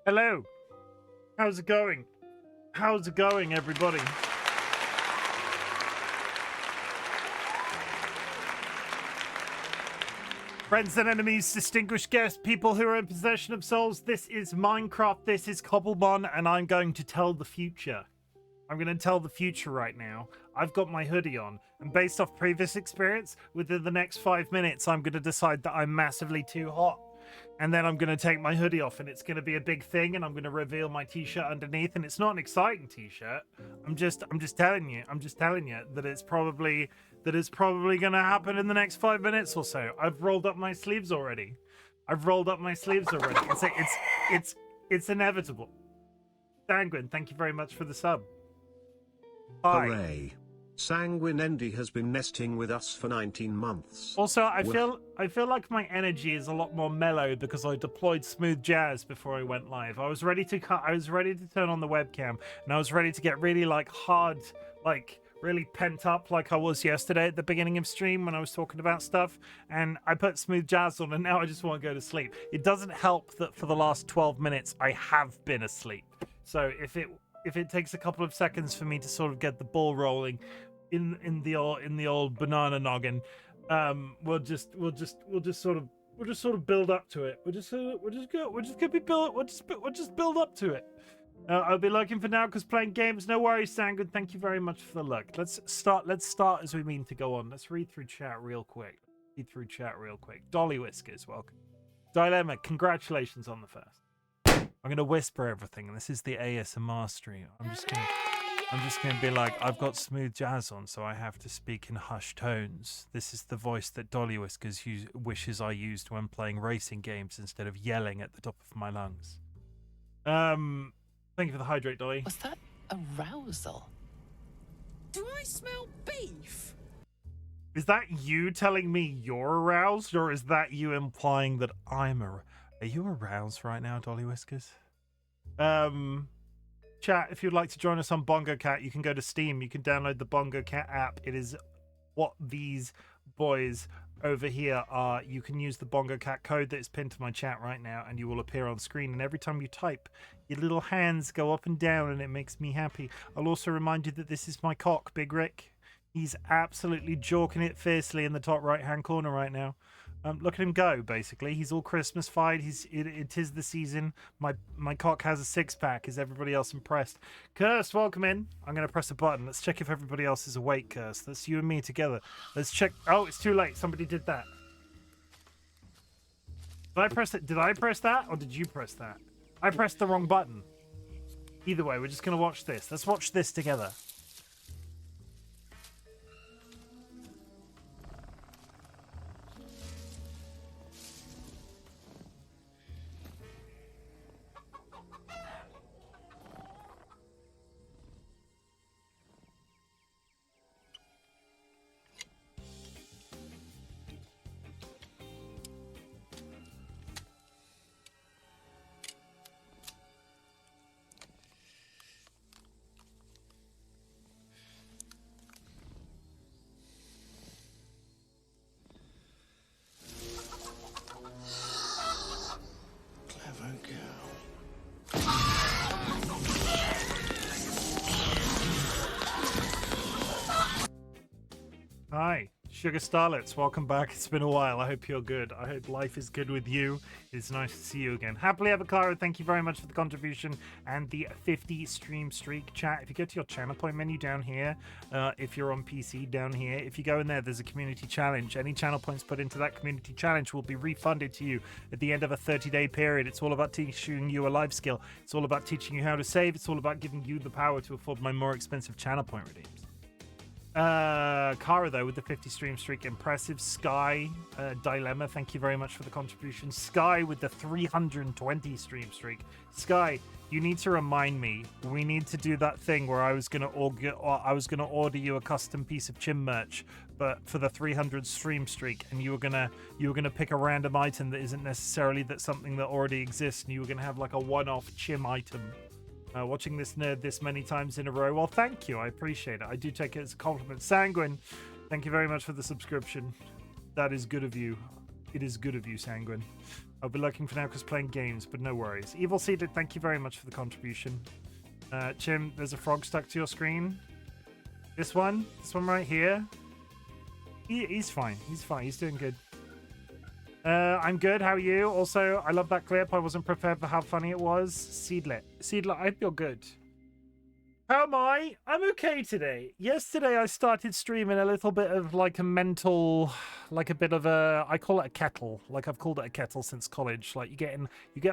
Hello. How's it going? How's it going, everybody? Friends and enemies, distinguished guests, people who are in possession of souls, this is Minecraft, this is Cobblemon, and I'm going to tell the future. I'm going to tell the future right now. I've got my hoodie on, and based off previous experience, within the next 5 minutes, I'm going to decide that I'm massively too hot. And then I'm going to take my hoodie off, and it's going to be a big thing, and I'm going to reveal my t-shirt underneath, and it's not an exciting t-shirt. I'm just telling you that it's probably going to happen in the next 5 minutes or so. I've rolled up my sleeves already. It's inevitable. Sanguine, thank you very much for the sub. Hi. Hooray. Sanguine Endy has been nesting with us for 19 months. Also, I feel like my energy is a lot more mellow because I deployed smooth jazz before I went live. I was ready to turn on the webcam, and I was ready to get really hard, really pent up like I was yesterday at the beginning of stream when I was talking about stuff, and I put smooth jazz on, and now I just want to go to sleep. It doesn't help that for the last 12 minutes I have been asleep. So if it takes a couple of seconds for me to sort of get the ball rolling in the old banana noggin, we'll just sort of build up to it. We'll just build up to it. I'll be lurking for now because playing games. No worries, Sanguine. Thank you very much for the look. Let's start as we mean to go on. Let's read through chat real quick. DollyWhiskers, welcome. Dilemma, congratulations on the first. I'm gonna whisper everything, and this is the ASMR stream. I'm just gonna be like, I've got smooth jazz on, so I have to speak in hushed tones. This is the voice that DollyWhiskers wishes I used when playing racing games instead of yelling at the top of my lungs. Thank you for the hydrate, Dolly. Was that arousal? Do I smell beef? Is that you telling me you're aroused, or is that you implying that I'm aroused? Are you aroused right now, DollyWhiskers? Chat, if you'd like to join us on Bongo Cat, you can go to Steam. You can download the Bongo Cat app. It is what these boys over here are. You can use the Bongo Cat code that is pinned to my chat right now, and you will appear on screen. And every time you type, your little hands go up and down, and it makes me happy. I'll also remind you that this is my cock, Big Rick. He's absolutely jorking it fiercely in the top right-hand corner right now. Look at him go, basically. He's all Christmas-fied. It is the season. My cock has a six-pack. Is everybody else impressed? Curse, welcome in. I'm going to press a button. Let's check if everybody else is awake, Curse. That's you and me together. Let's check. Oh, it's too late. Somebody did that. Did I press it? Did I press that, or did you press that? I pressed the wrong button. Either way, we're just going to watch this. Let's watch this together. Hi, Sugar Starlets, welcome back. It's been a while. I hope you're good. I hope life is good with you. It's nice to see you again. Happily Avocado, thank you very much for the contribution and the 50 stream streak. Chat, if you go to your channel point menu down here, if you're on PC down here, if you go in there, there's a community challenge. Any channel points put into that community challenge will be refunded to you at the end of a 30-day period. It's all about teaching you a life skill. It's all about teaching you how to save. It's all about giving you the power to afford my more expensive channel point redeems. Kara, though, with the 50 stream streak, impressive. Sky, Dilemma, thank you very much for the contribution. Sky with the 320 stream streak. Sky, you need to remind me. We need to do that thing where I was gonna order you a custom piece of Chim merch, but for the 300 stream streak, and you were gonna pick a random item that isn't necessarily something that already exists, and you were gonna have like a one-off Chim item. Watching this nerd this many times in a row. Well, thank you. I appreciate it. I do take it as a compliment. Sanguine, thank you very much for the subscription. That is good of you. It is good of you, Sanguine. I'll be lurking for now because playing games, but no worries. Evil Seeded, thank you very much for the contribution. Chim, there's a frog stuck to your screen. This one right here. He's fine. He's fine. He's doing good. I'm good. How are you? Also, I love that clip. I wasn't prepared for how funny it was. Seedlet, I feel good. How am I? I'm okay today. Yesterday, I started streaming a little bit of like a mental, like a bit of a, I call it a kettle. Like I've called it a kettle since college. Like you get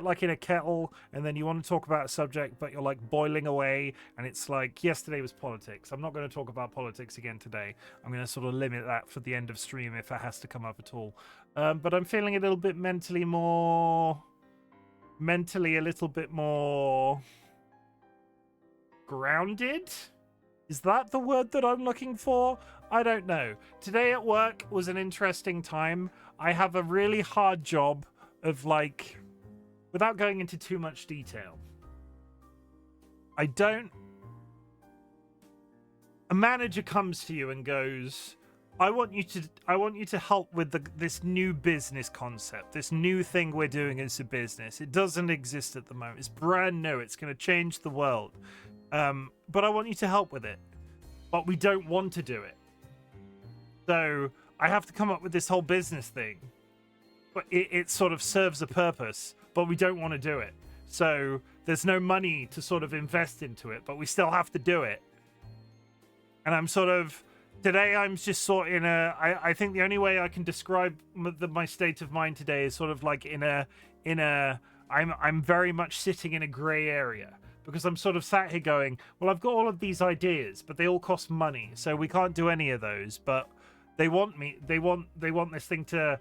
like in a kettle and then you want to talk about a subject, but you're like boiling away. And it's like, yesterday was politics. I'm not going to talk about politics again today. I'm going to sort of limit that for the end of stream if it has to come up at all. But I'm feeling a little bit mentally a little bit more grounded? Is that the word that I'm looking for? I don't know. Today at work was an interesting time. I have a really hard job of like, without going into too much detail. A manager comes to you and goes, I want you to help with this new business concept, this new thing we're doing as a business. It doesn't exist at the moment. It's brand new. It's going to change the world. But I want you to help with it. But we don't want to do it. So I have to come up with this whole business thing. But it sort of serves a purpose, but we don't want to do it. So there's no money to sort of invest into it, but we still have to do it. And I'm sort of, today I'm just sort of in a, I think the only way I can describe my state of mind today is sort of like I'm very much sitting in a gray area. Because I'm sort of sat here going, well, I've got all of these ideas, but they all cost money, so we can't do any of those. But they want this thing to,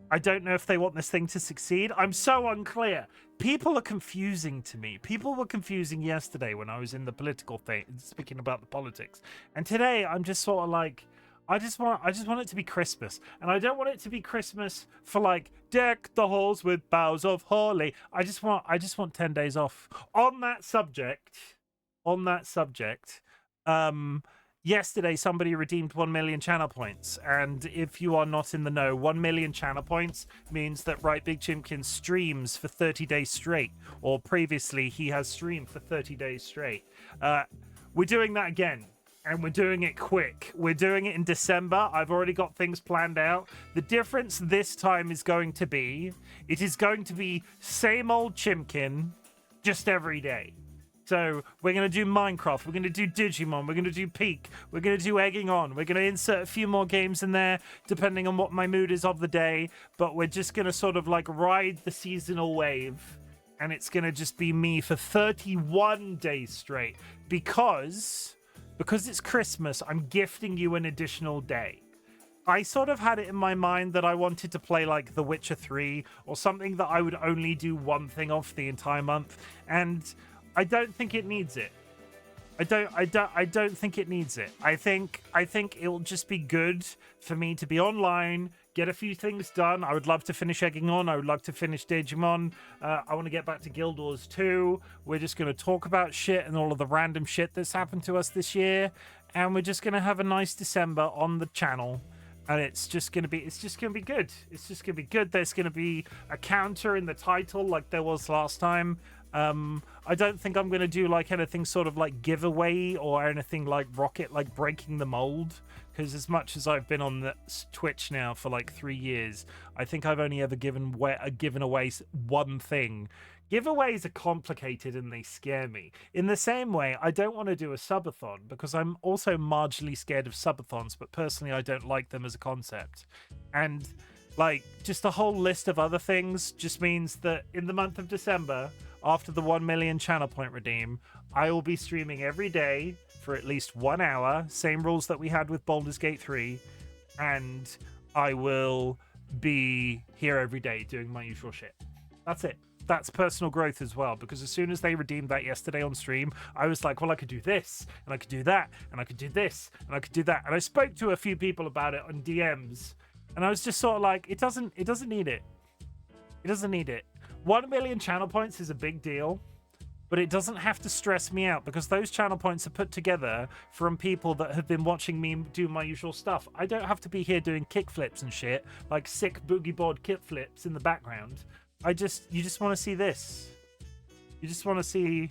I don't know if they want this thing to succeed. I'm so unclear. People are confusing to me. People were confusing yesterday when I was in the political thing, speaking about the politics. And today I'm just sort of like, I just want it to be Christmas. And I don't want it to be Christmas for like deck the halls with boughs of holly. I just want 10 days off. On that subject, yesterday somebody redeemed 1 million channel points. And if you are not in the know, 1 million channel points means that RightBigChimken streams for 30 days straight. Or previously he has streamed for 30 days straight. We're doing that again. And we're doing it quick. We're doing it in December. I've already got things planned out. The difference this time is going to be, it is going to be same old Chimkin, just every day. So we're going to do Minecraft. We're going to do Digimon. We're going to do Peak. We're going to do Egging On. We're going to insert a few more games in there, depending on what my mood is of the day. But we're just going to sort of like ride the seasonal wave. And it's going to just be me for 31 days straight. Because it's Christmas, I'm gifting you an additional day. I sort of had it in my mind that I wanted to play like The Witcher 3 or something that I would only do one thing of the entire month, and I don't think it needs it. I don't think it needs it. I think it will just be good for me to be online, get a few things done. I would love to finish Egging On. I would love to finish Digimon. I want to get back to Guild Wars 2. We're just going to talk about shit and all of the random shit that's happened to us this year. And we're just going to have a nice December on the channel. And it's just going to be good. It's just going to be good. There's going to be a counter in the title like there was last time. I don't think I'm going to do like anything sort of like giveaway or anything like Rocket, like breaking the mold. Because as much as I've been on the Twitch now for like 3 years, I think I've only ever given away one thing. Giveaways are complicated and they scare me. In the same way, I don't want to do a subathon because I'm also marginally scared of subathons, but personally I don't like them as a concept. And like just a whole list of other things just means that in the month of December, after the 1 million channel point redeem, I will be streaming every day for at least 1 hour, same rules that we had with Baldur's Gate 3, and I will be here every day doing my usual shit. That's it. That's personal growth as well, because as soon as they redeemed that yesterday on stream, I was like, well, I could do this, and I could do that, and I could do this, and I could do that. And I spoke to a few people about it on DMs, and I was just sort of like, it doesn't need it. It doesn't need it. 1 million channel points is a big deal, but it doesn't have to stress me out because those channel points are put together from people that have been watching me do my usual stuff. I don't have to be here doing kickflips and shit, like sick boogie board kickflips in the background. you just want to see this. You just want to see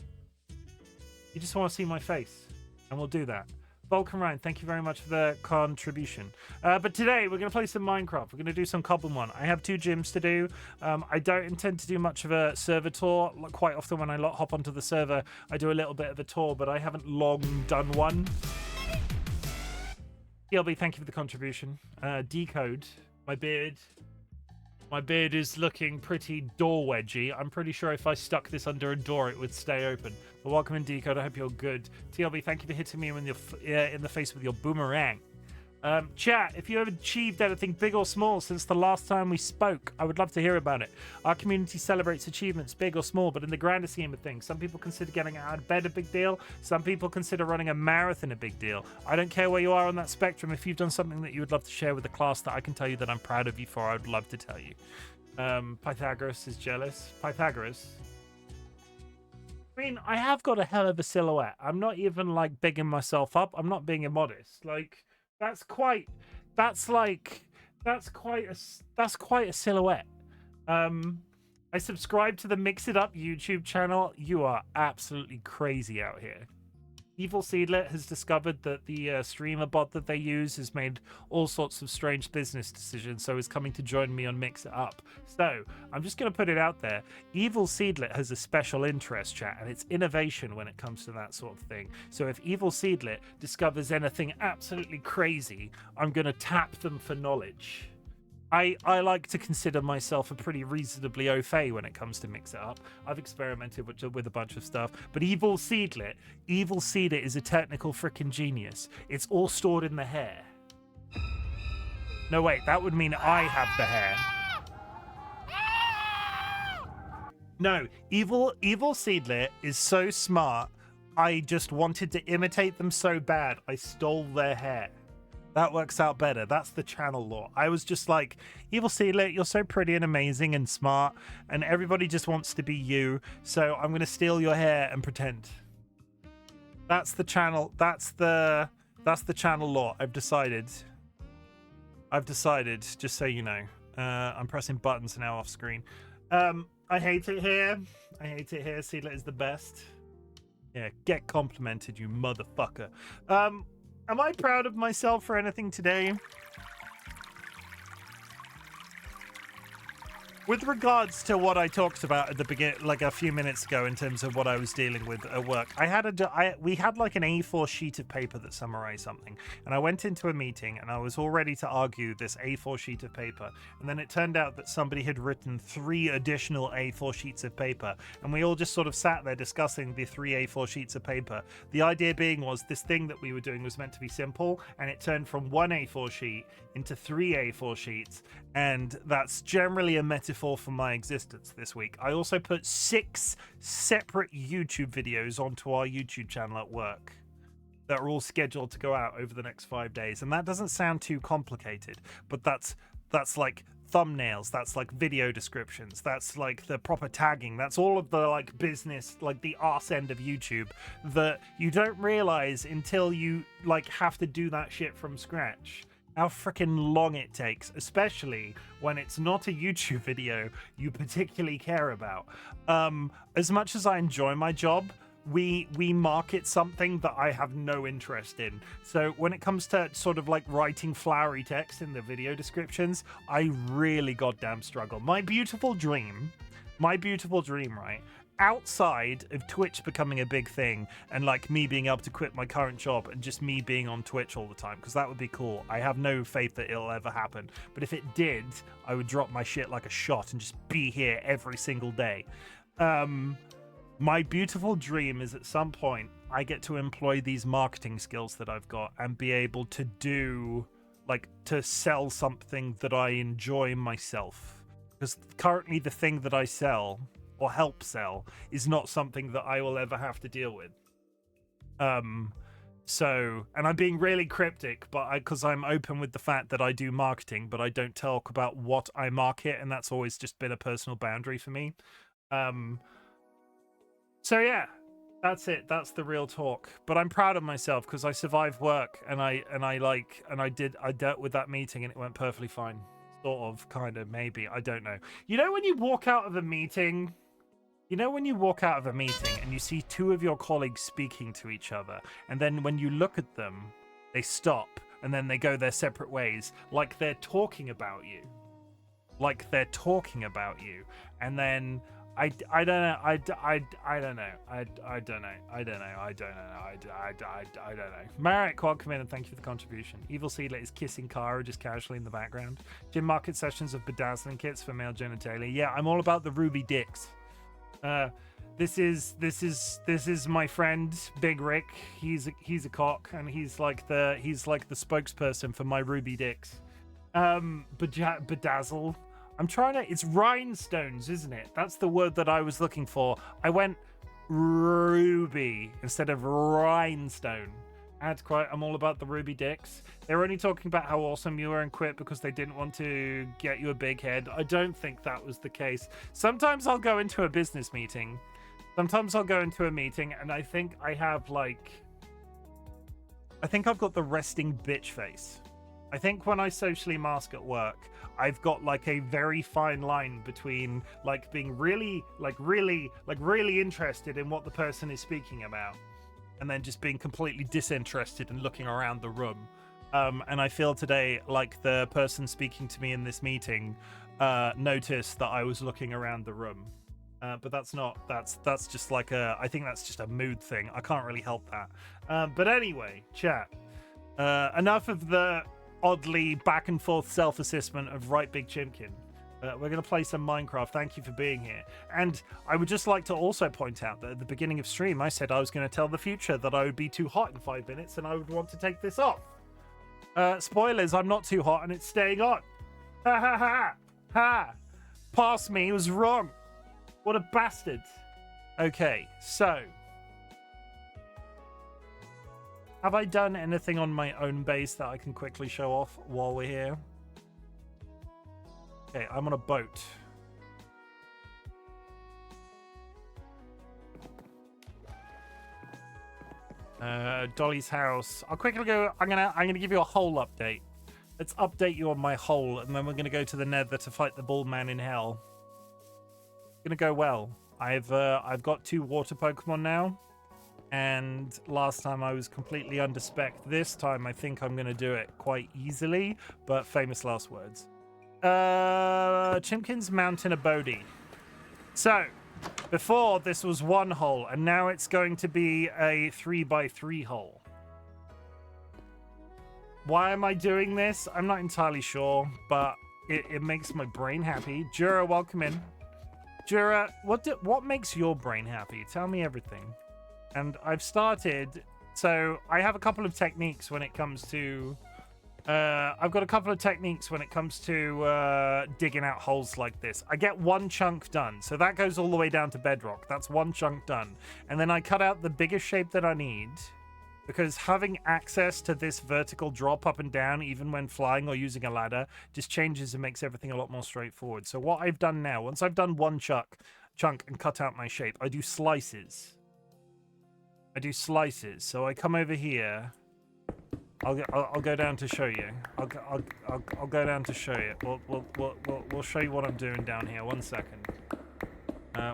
my face, and we'll do that. Vulcan Ryan, thank you very much for the contribution. But today we're going to play some Minecraft. We're going to do some Cobblemon. I have 2 gyms to do. I don't intend to do much of a server tour. Quite often when I hop onto the server, I do a little bit of a tour, but I haven't long done one. TLB, thank you for the contribution. Decode, my beard. My beard is looking pretty door wedgy. I'm pretty sure if I stuck this under a door, it would stay open. But welcome in, Decode. I hope you're good. TLB, thank you for hitting me in the face with your boomerang. Chat, if you have achieved anything big or small since the last time we spoke, I would love to hear about it. Our community celebrates achievements, big or small, but in the grander scheme of things, some people consider getting out of bed a big deal. Some people consider running a marathon a big deal. I don't care where you are on that spectrum. If you've done something that you would love to share with the class that I can tell you that I'm proud of you for, I would love to tell you. Pythagoras is jealous. Pythagoras. I mean, I have got a hell of a silhouette. I'm not even like bigging myself up. I'm not being immodest. Like, that's quite a silhouette. I subscribe to the Mix It Up YouTube channel. You are absolutely crazy out here. Evil Seedlet has discovered that the streamer bot that they use has made all sorts of strange business decisions, so is coming to join me on Mix It Up. So I'm just going to put it out there. Evil Seedlet has a special interest, chat, and it's innovation when it comes to that sort of thing. So if Evil Seedlet discovers anything absolutely crazy, I'm going to tap them for knowledge. I like to consider myself a pretty reasonably au fait when it comes to Mix It Up. I've experimented with a bunch of stuff, but Evil Seedlet is a technical freaking genius. It's all stored in the hair. No, wait, that would mean I have the hair. No, Evil Seedlet is so smart. I just wanted to imitate them so bad, I stole their hair. That works out better. That's the channel law. I was just like, Evil Seedlet, you're so pretty and amazing and smart, and everybody just wants to be you, so I'm going to steal your hair and pretend. That's the channel. That's the channel law. I've decided, just so you know. I'm pressing buttons now off screen. I hate it here. Seedlet is the best. Yeah, get complimented, you motherfucker. Am I proud of myself for anything today? With regards to what I talked about at the beginning, like a few minutes ago, in terms of what I was dealing with at work, we had like an A4 sheet of paper that summarized something, and I went into a meeting and I was all ready to argue this A4 sheet of paper, and then it turned out that somebody had written 3 additional A4 sheets of paper, and we all just sort of sat there discussing the 3 A4 sheets of paper. The idea being was this thing that we were doing was meant to be simple, and it turned from 1 A4 sheet into 3 A4 sheets, and that's generally a metaphor for my existence this week. I also put 6 separate YouTube videos onto our YouTube channel at work that are all scheduled to go out over the next 5 days, and that doesn't sound too complicated, but that's like thumbnails, that's like video descriptions, that's like the proper tagging, that's all of the like business, like the arse end of YouTube that you don't realize until you like have to do that shit from scratch. How freaking long it takes, especially when it's not a YouTube video you particularly care about. As much as I enjoy my job, we market something that I have no interest in. So when it comes to sort of like writing flowery text in the video descriptions, I really goddamn struggle. My beautiful dream, right? Outside of Twitch becoming a big thing and like me being able to quit my current job and just me being on Twitch all the time, because that would be cool. I have no faith that it'll ever happen, but if it did, I would drop my shit like a shot and just be here every single day. My beautiful dream is at some point I get to employ these marketing skills that I've got and be able to do like to sell something that I enjoy myself, because currently the thing that I sell or help sell is not something that I will ever have to deal with. So, and I'm being really cryptic, but because I'm open with the fact that I do marketing, but I don't talk about what I market, and that's always just been a personal boundary for me. So yeah, that's it. That's the real talk. But I'm proud of myself because I survived work, and I dealt with that meeting, and it went perfectly fine. Sort of, kind of, maybe. I don't know. You know when you walk out of a meeting? You know when you walk out of a meeting and you see two of your colleagues speaking to each other, and then when you look at them, they stop, and then they go their separate ways, like they're talking about you. Like they're talking about you. And then... I don't know. I don't know. I don't know. Marek, welcome in and thank you for the contribution. Evil Seedler is kissing Kara just casually in the background. Jim market sessions of bedazzling kits for male genitalia. Yeah, I'm all about the ruby dicks. This is my friend Big Rick. He's a cock and he's like the spokesperson for my ruby dicks. Bedazzle. I'm trying to... It's rhinestones, isn't it? That's the word that I was looking for. I went ruby instead of rhinestone. I'm all about the ruby dicks. They were only talking about how awesome you were and quit because they didn't want to get you a big head. I don't think that was the case. Sometimes I'll go into a business meeting. Sometimes I'll go into a meeting and I think I have like... I think I've got the resting bitch face. I think when I socially mask at work, I've got like a very fine line between like being really interested in what the person is speaking about and then just being completely disinterested and looking around the room. And I feel today like the person speaking to me in this meeting noticed that I was looking around the room. But that's just like I think that's just a mood thing. I can't really help that. But anyway, chat. Enough of the oddly back and forth self-assessment of RightBigChimken. We're going to play some Minecraft. Thank you for being here. And I would just like to also point out that at the beginning of stream, I said I was going to tell the future that I would be too hot in 5 minutes and I would want to take this off. Spoilers, I'm not too hot and it's staying on. Ha ha ha. Ha. Past me was wrong. What a bastard. Okay, so... Have I done anything on my own base that I can quickly show off while we're here? Okay, I'm on a boat. Dolly's house. I'll quickly go. I'm gonna give you a hole update. Let's update you on my hole, and then we're gonna go to the Nether to fight the Bald Man in Hell. It's gonna go well. I've got 2 water Pokemon now. And last time I was completely underspec. This time I think I'm going to do it quite easily, but famous last words. Chimken's Mountain Abode. So, before this was 1 hole, and now it's going to be a 3x3 hole. Why am I doing this? I'm not entirely sure, but it makes my brain happy. Jura, welcome in. Jura, what makes your brain happy? Tell me everything. And I've started, so I have a couple of techniques when it comes to, I've got a couple of techniques when it comes to digging out holes like this. I get 1 chunk done, so that goes all the way down to bedrock. That's 1 chunk done. And then I cut out the biggest shape that I need, because having access to this vertical drop up and down, even when flying or using a ladder, just changes and makes everything a lot more straightforward. So what I've done now, once I've done 1 chunk and cut out my shape, I do slices. So I come over here. I'll go down to show you. I'll go down to show you. We'll show you what I'm doing down here. 1 second.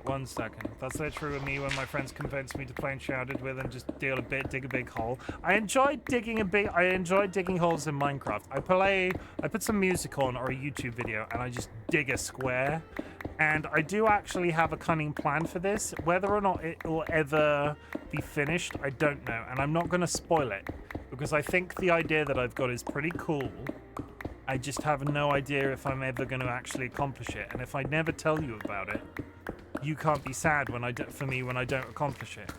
1 second. That's literally me when my friends convince me to play Enshrouded with and just dig a big hole. I enjoy digging holes in Minecraft. I put some music on or a YouTube video and I just dig a square. And I do actually have a cunning plan for this. Whether or not it will ever be finished, I don't know. And I'm not going to spoil it because I think the idea that I've got is pretty cool. I just have no idea if I'm ever going to actually accomplish it. And if I never tell you about it, you can't be sad when I don't accomplish it.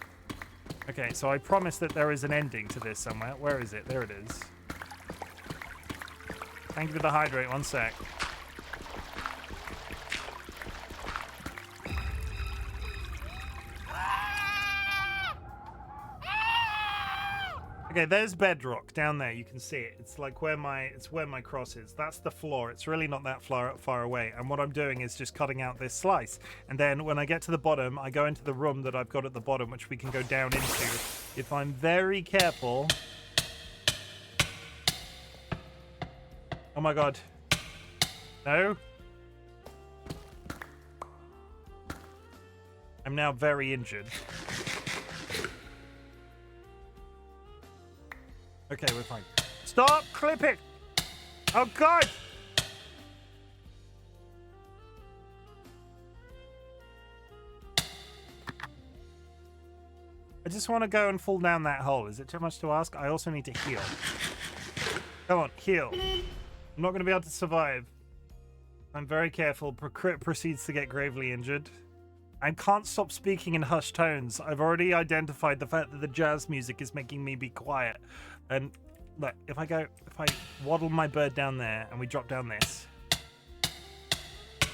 Okay, so I promise that there is an ending to this somewhere. Where is it? There it is. Thank you for the hydrate. 1 sec. Okay, there's bedrock down there. You can see it. It's like where my cross is. That's the floor. It's really not that far away. And what I'm doing is just cutting out this slice. And then when I get to the bottom, I go into the room that I've got at the bottom, which we can go down into. If I'm very careful. Oh my god. No. I'm now very injured. Okay, we're fine. Stop clipping! Oh, God! I just want to go and fall down that hole. Is it too much to ask? I also need to heal. Come on, heal. I'm not going to be able to survive. I'm very careful. Crit proceeds to get gravely injured. I can't stop speaking in hushed tones. I've already identified the fact that the jazz music is making me be quiet. And look, if I waddle my bird down there and we drop down this.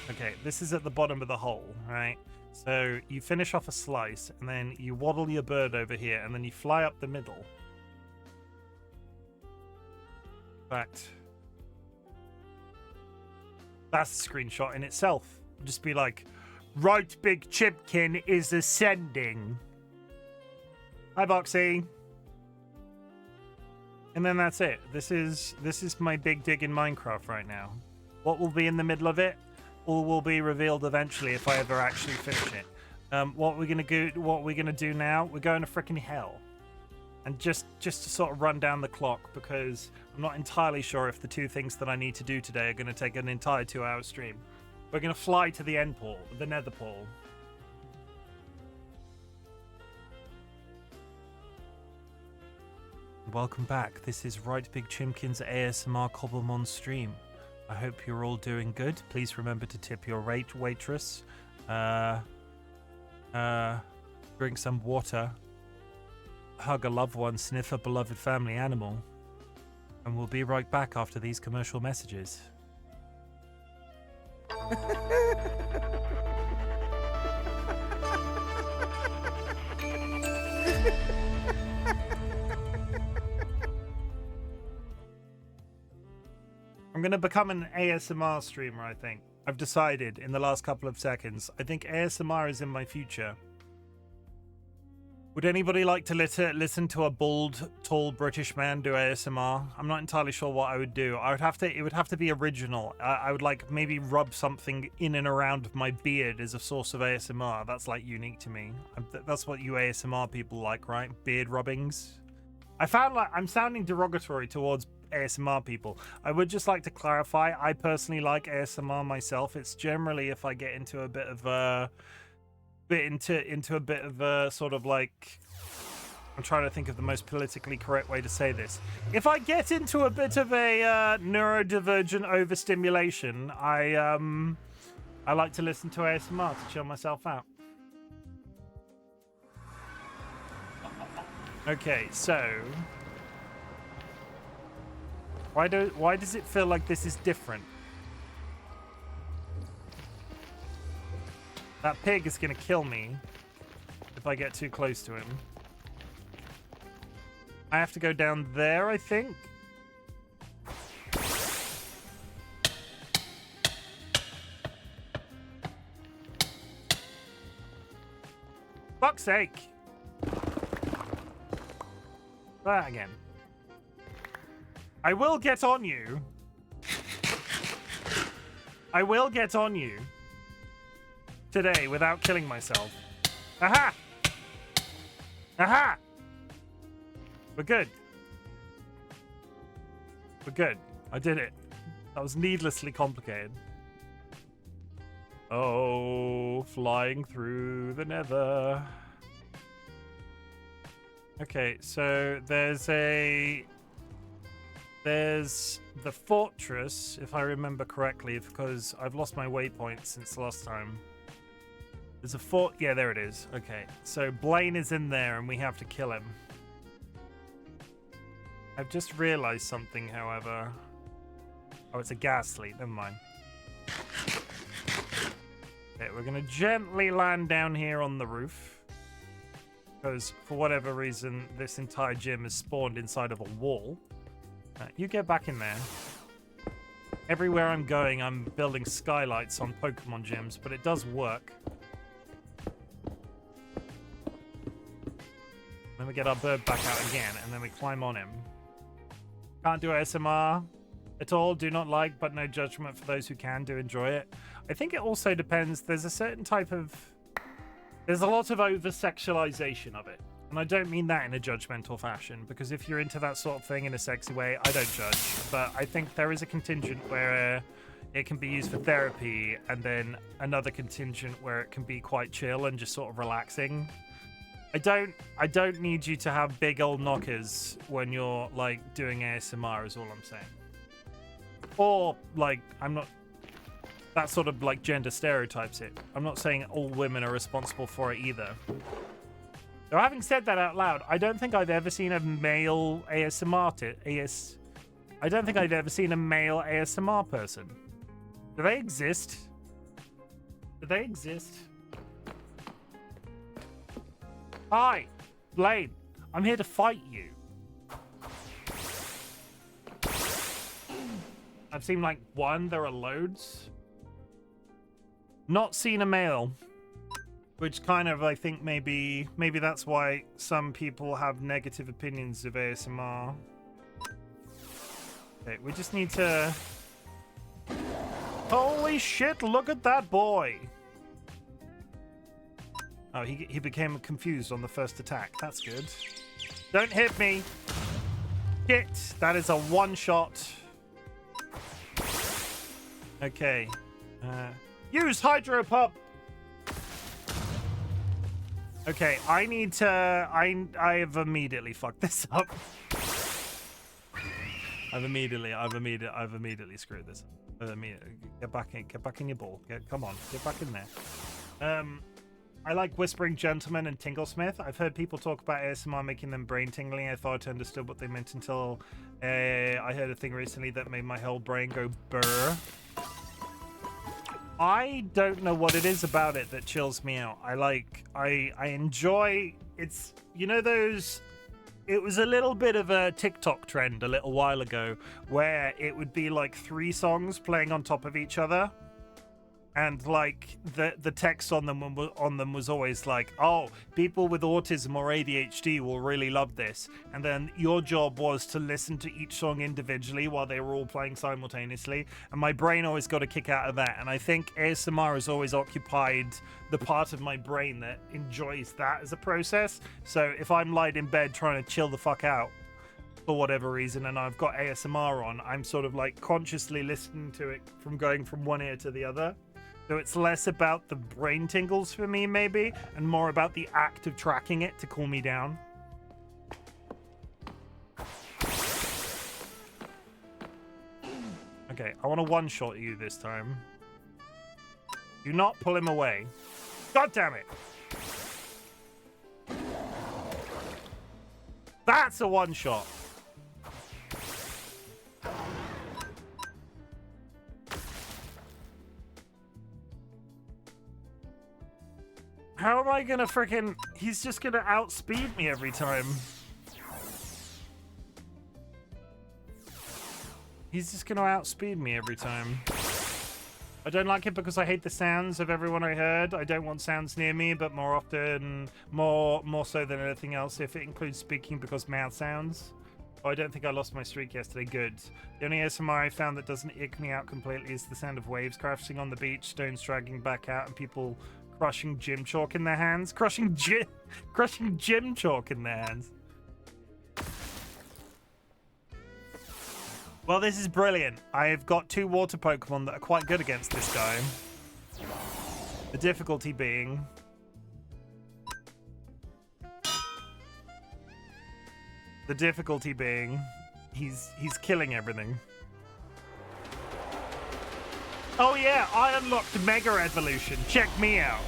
Okay, this is at the bottom of the hole, right? So you finish off a slice and then you waddle your bird over here and then you fly up the middle. In fact, that's a screenshot in itself. Just be like, RightBigChimken is ascending. Hi, Boxy. And then that's it. This is my big dig in Minecraft right now. What will be in the middle of it? All will be revealed eventually if I ever actually finish it. What we're gonna do now? We're going to freaking hell. And just to sort of run down the clock, because I'm not entirely sure if the two things that I need to do today are going to take an entire 2-hour stream. We're going to fly to the end pole, the nether pole. Welcome back. This is RightBigChimken's ASMR Cobblemon stream. I hope you're all doing good. Please remember to tip your waitress. Drink some water. Hug a loved one, sniff a beloved family animal. And we'll be right back after these commercial messages. I'm going to become an ASMR streamer, I think. I've decided in the last couple of seconds. I think ASMR is in my future. Would anybody like to listen to a bald, tall British man do ASMR? I'm not entirely sure what I would do. It would have to be original. I would like maybe rub something in and around my beard as a source of ASMR. That's like unique to me. That's what you ASMR people like, right? Beard rubbings. I found like I'm sounding derogatory towards ASMR people. I would just like to clarify. I personally like ASMR myself. It's generally if I get into a bit of a sort of like, I'm trying to think of the most politically correct way to say this. If I get into a bit of a neurodivergent overstimulation, I like to listen to ASMR to chill myself out. Okay, so why does it feel like this is different? That pig is going to kill me if I get too close to him. I have to go down there, I think. Fuck's sake. That again. I will get on you. I will get on you. Today without killing myself. Aha! Aha! We're good. We're good. I did it. That was needlessly complicated. Oh, flying through the nether. Okay, so there's the fortress, if I remember correctly, because I've lost my waypoint since last time. There's a fort. Yeah, there it is. Okay, so Blaine is in there and we have to kill him. I've just realized something, however. Oh, it's a gas leak. Never mind. Okay, we're going to gently land down here on the roof. Because, for whatever reason, this entire gym is spawned inside of a wall. You get back in there. Everywhere I'm going, I'm building skylights on Pokemon gyms, but it does work. Then we get our bird back out again, and then we climb on him. Can't do ASMR. at all. Do not like, but no judgment for those who can do enjoy it. I think it also depends. There's a certain type of... There's a lot of over-sexualization of it. And I don't mean that in a judgmental fashion, because if you're into that sort of thing in a sexy way, I don't judge. But I think there is a contingent where it can be used for therapy, and then another contingent where it can be quite chill and just sort of relaxing. I don't need you to have big old knockers when you're like doing ASMR is all I'm saying. Or like I'm not that sort of like gender stereotypes it. I'm not saying all women are responsible for it either. So having said that out loud, I don't think I've ever seen a male ASMR I don't think I've ever seen a male ASMR person. Do they exist? Do they exist? Hi, Blade. I'm here to fight you. I've seen like one. There are loads. Not seen a male. Which kind of, I think, maybe that's why some people have negative opinions of ASMR. Okay, we just need to... Holy shit, look at that boy! Oh, he became confused on the first attack. That's good. Don't hit me! Shit! That is a one-shot. Okay. Use Hydro Pump! Okay, I need to... I've immediately fucked this up. I've immediately screwed this up. Get back in your ball. Come on, get back in there. I like Whispering Gentleman and Tinglesmith. I've heard people talk about ASMR making them brain tingling. I thought I understood what they meant until I heard a thing recently that made my whole brain go burr. I don't know what it is about it that chills me out. I enjoy... It's, you know those... It was a little bit of a TikTok trend a little while ago where it would be like 3 songs playing on top of each other. And like the text on them was always like, oh, people with autism or ADHD will really love this. And then your job was to listen to each song individually while they were all playing simultaneously. And my brain always got a kick out of that. And I think ASMR has always occupied the part of my brain that enjoys that as a process. So if I'm lying in bed trying to chill the fuck out for whatever reason and I've got ASMR on, I'm sort of like consciously listening to it from going from one ear to the other. So it's less about the brain tingles for me, maybe, and more about the act of tracking it to cool me down. Okay, I want to one-shot you this time. Do not pull him away. God damn it! That's a one-shot! How am I gonna frickin'... He's just gonna outspeed me every time. He's just gonna outspeed me every time. I don't like it because I hate the sounds of everyone I heard. I don't want sounds near me, but more often, more so than anything else, if it includes speaking because mouth sounds. Oh, I don't think I lost my streak yesterday. Good. The only ASMR I found that doesn't ick me out completely is the sound of waves crashing on the beach, stones dragging back out, and people... crushing gym chalk in their hands. Crushing gym chalk in their hands. Well, this is brilliant. I've got 2 water Pokemon that are quite good against this guy. The difficulty being... he's killing everything. Oh yeah, I unlocked Mega Evolution. Check me out.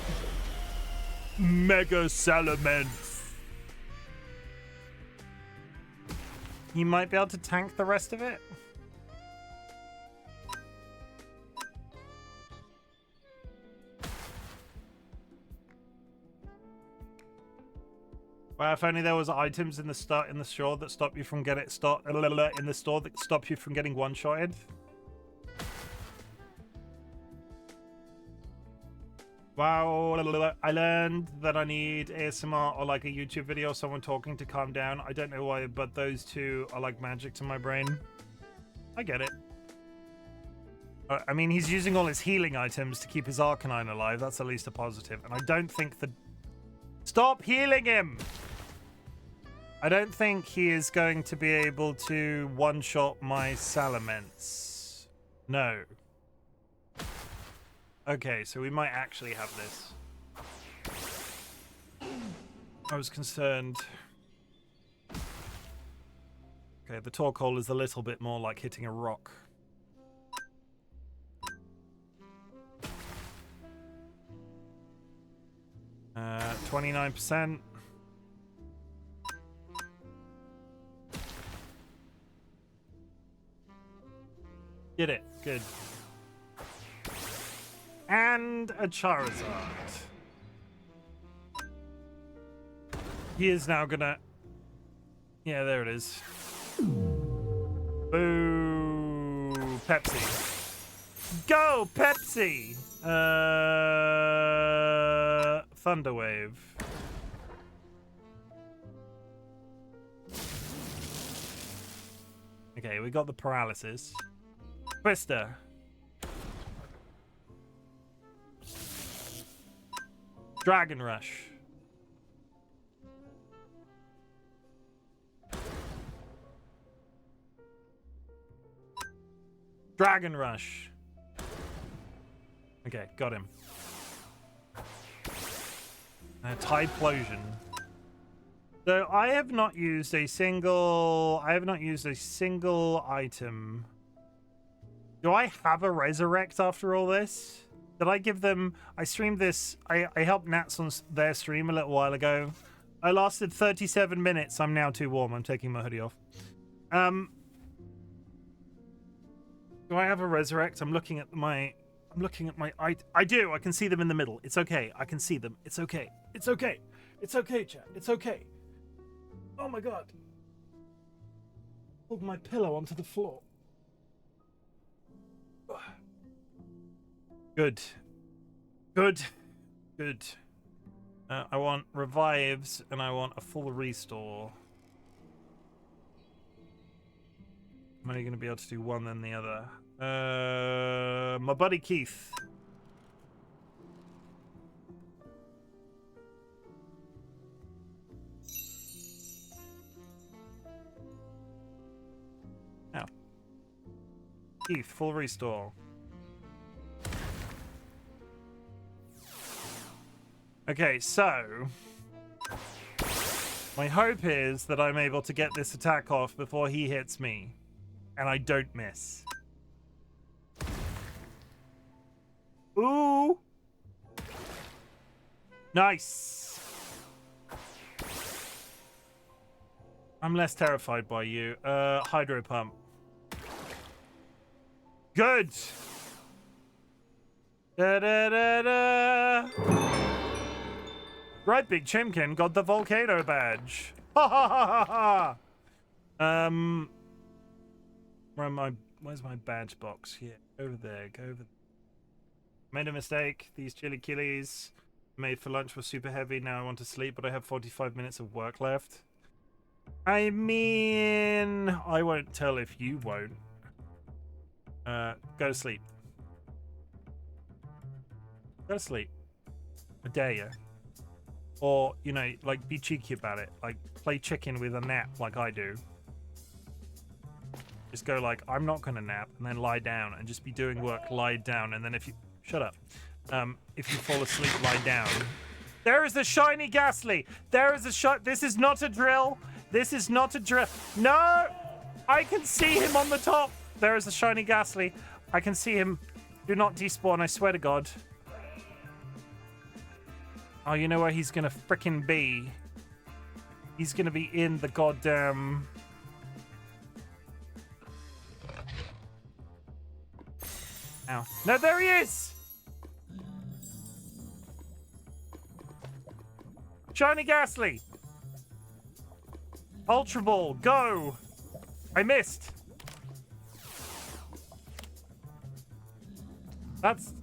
Mega Salamence. You might be able to tank the rest of it. Well, if only there was items in the store that stop you from getting one-shotted. Wow, I learned that I need ASMR or like a YouTube video or someone talking to calm down. I don't know why, but those two are like magic to my brain. I get it. I mean, he's using all his healing items to keep his Arcanine alive. That's at least a positive. And I don't think the... Stop healing him! I don't think he is going to be able to one-shot my Salamence. No. Okay, so we might actually have this. I was concerned. Okay, the Torkoal is a little bit more like hitting a rock. Uh, 29%. Did it. Good. And a Charizard. He is now gonna... Yeah, there it is. Boo! Pepsi. Go, Pepsi! Thunderwave. Okay, we got the paralysis. Twister. Dragon Rush. Dragon Rush. Okay, got him. Typhlosion. So I have not used a single item. Do I have a resurrect after all this? Did I give them... I streamed this... I helped Nats on their stream a little while ago. I lasted 37 minutes. I'm now too warm. I'm taking my hoodie off. Do I have a resurrect? I'm looking at my... I do. I can see them in the middle. It's okay. I can see them. It's okay. It's okay. It's okay, chat. It's okay. Oh my god. Pulled my pillow onto the floor. Good. Good. Good. I want revives and I want a full restore. I'm only going to be able to do one then the other. My buddy Keith. Now. Keith, full restore. Okay, so my hope is that I'm able to get this attack off before he hits me, and I don't miss. Ooh! Nice! I'm less terrified by you. Hydro Pump. Good! Da-da-da-da! RightBigChimken got the volcano badge. Ha ha ha ha ha! Where am I? Where's my badge box? Here. Over there. Go over there. Made a mistake. These chili killies made for lunch were super heavy. Now I want to sleep, but I have 45 minutes of work left. I mean, I won't tell if you won't. Go to sleep. Go to sleep. I dare you. Or, you know, like, be cheeky about it. Like, play chicken with a nap like I do. Just go like, I'm not going to nap, and then lie down, and just be doing work, lie down, and then if you... Shut up. If you fall asleep, lie down. There is a shiny Ghastly! There is a This is not a drill! This is not a drill! No! I can see him on the top! There is a shiny Ghastly. I can see him. Do not despawn, I swear to God. Oh, you know where he's gonna frickin' be? He's gonna be in the goddamn... Ow. No, there he is! Shiny Ghastly! Ultra Ball, go! I missed! That's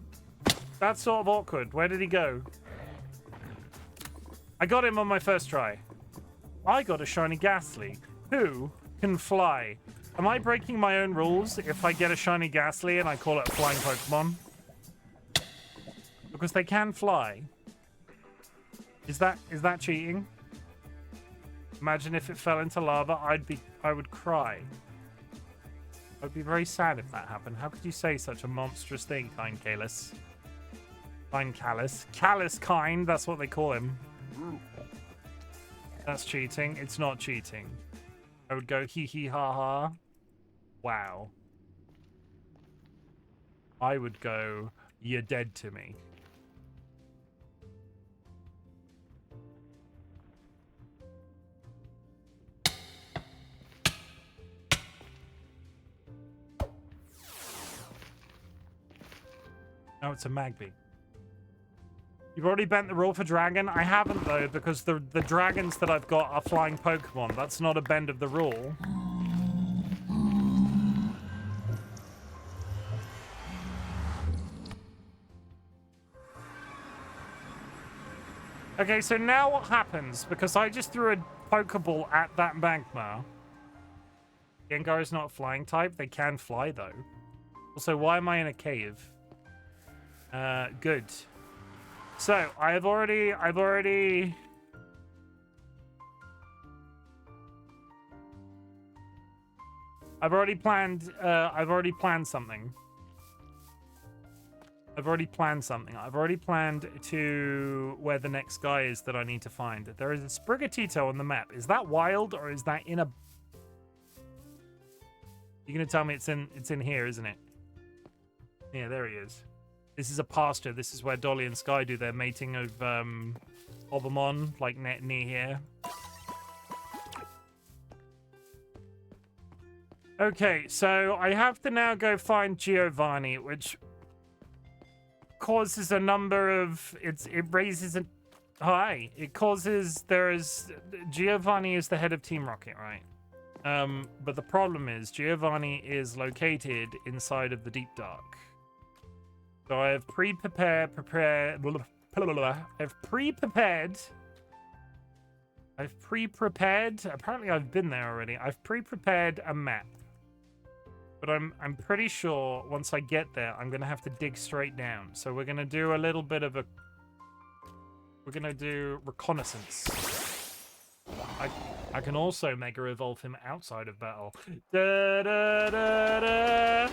sort of awkward. Where did he go? I got him on my first try. I got a shiny Ghastly. Who can fly? Am I breaking my own rules if I get a shiny Ghastly and I call it a flying Pokemon? Because they can fly. Is that cheating? Imagine if it fell into lava, I would cry. I'd be very sad if that happened. How could you say such a monstrous thing, kind Kalis? Kind Callus. Callus kind, that's what they call him. That's cheating. It's not cheating. I would go hee hee ha ha. Wow. I would go, you're dead to me. No, it's a Magby. You've already bent the rule for dragon? I haven't, though, because the dragons that I've got are flying Pokemon. That's not a bend of the rule. Okay, so now what happens? Because I just threw a Pokeball at that magma. Gengar is not a flying type. They can fly, though. Also, why am I in a cave? Good. So, I've already planned something. I've already planned to where the next guy is that I need to find. There is a Sprigatito on the map. Is that wild or is that in a... You're gonna tell me it's in here, isn't it? Yeah, there he is. This is a pasture. This is where Dolly and Sky do their mating of Cobblemon, like near here. Okay, so I have to now go find Giovanni, which causes a number of... It raises a... Hi. It causes... Giovanni is the head of Team Rocket, right? But the problem is Giovanni is located inside of the Deep Dark. So I have pre-prepared. Apparently, I've been there already. I've pre-prepared a map, but I'm pretty sure once I get there, I'm gonna have to dig straight down. So we're gonna do a little bit of a. We're gonna do reconnaissance. I can also Mega Evolve him outside of battle. Da, da, da, da.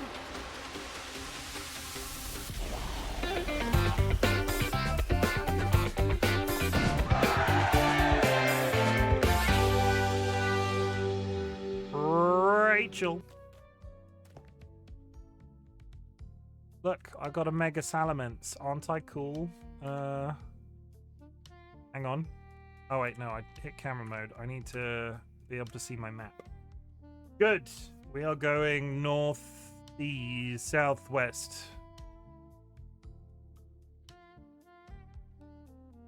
Rachel. Look, I got a Mega Salamence. Aren't I cool? Hang on. Oh, wait, no, I hit camera mode. I need to be able to see my map. Good. We are going north, east, southwest.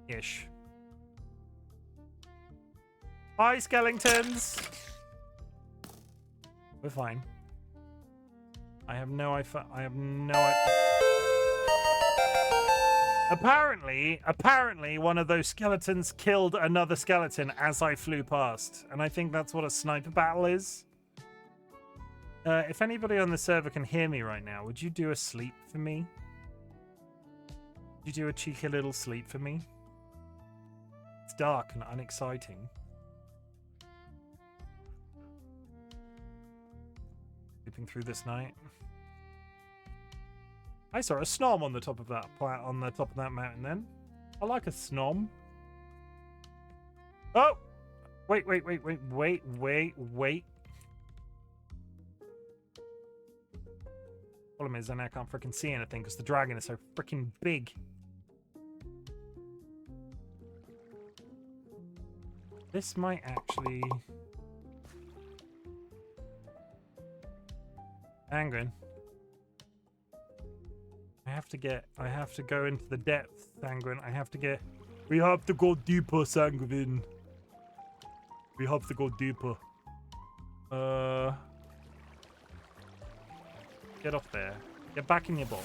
Ish. Hi, skeletons! We're fine. I have no idea. Apparently, one of those skeletons killed another skeleton as I flew past. And I think that's what a sniper battle is. If anybody on the server can hear me right now, would you do a sleep for me? Would you do a cheeky little sleep for me? It's dark and unexciting. Sleeping through this night. I saw a snom on the top of that mountain. Then I like a snom. Oh, wait. Problem is, I now can't freaking see anything because the dragon is so freaking big. This might actually. Angren. I have to go into the depths, Sanguine. We have to go deeper, Sanguine. We have to go deeper. Get off there. Get back in your ball.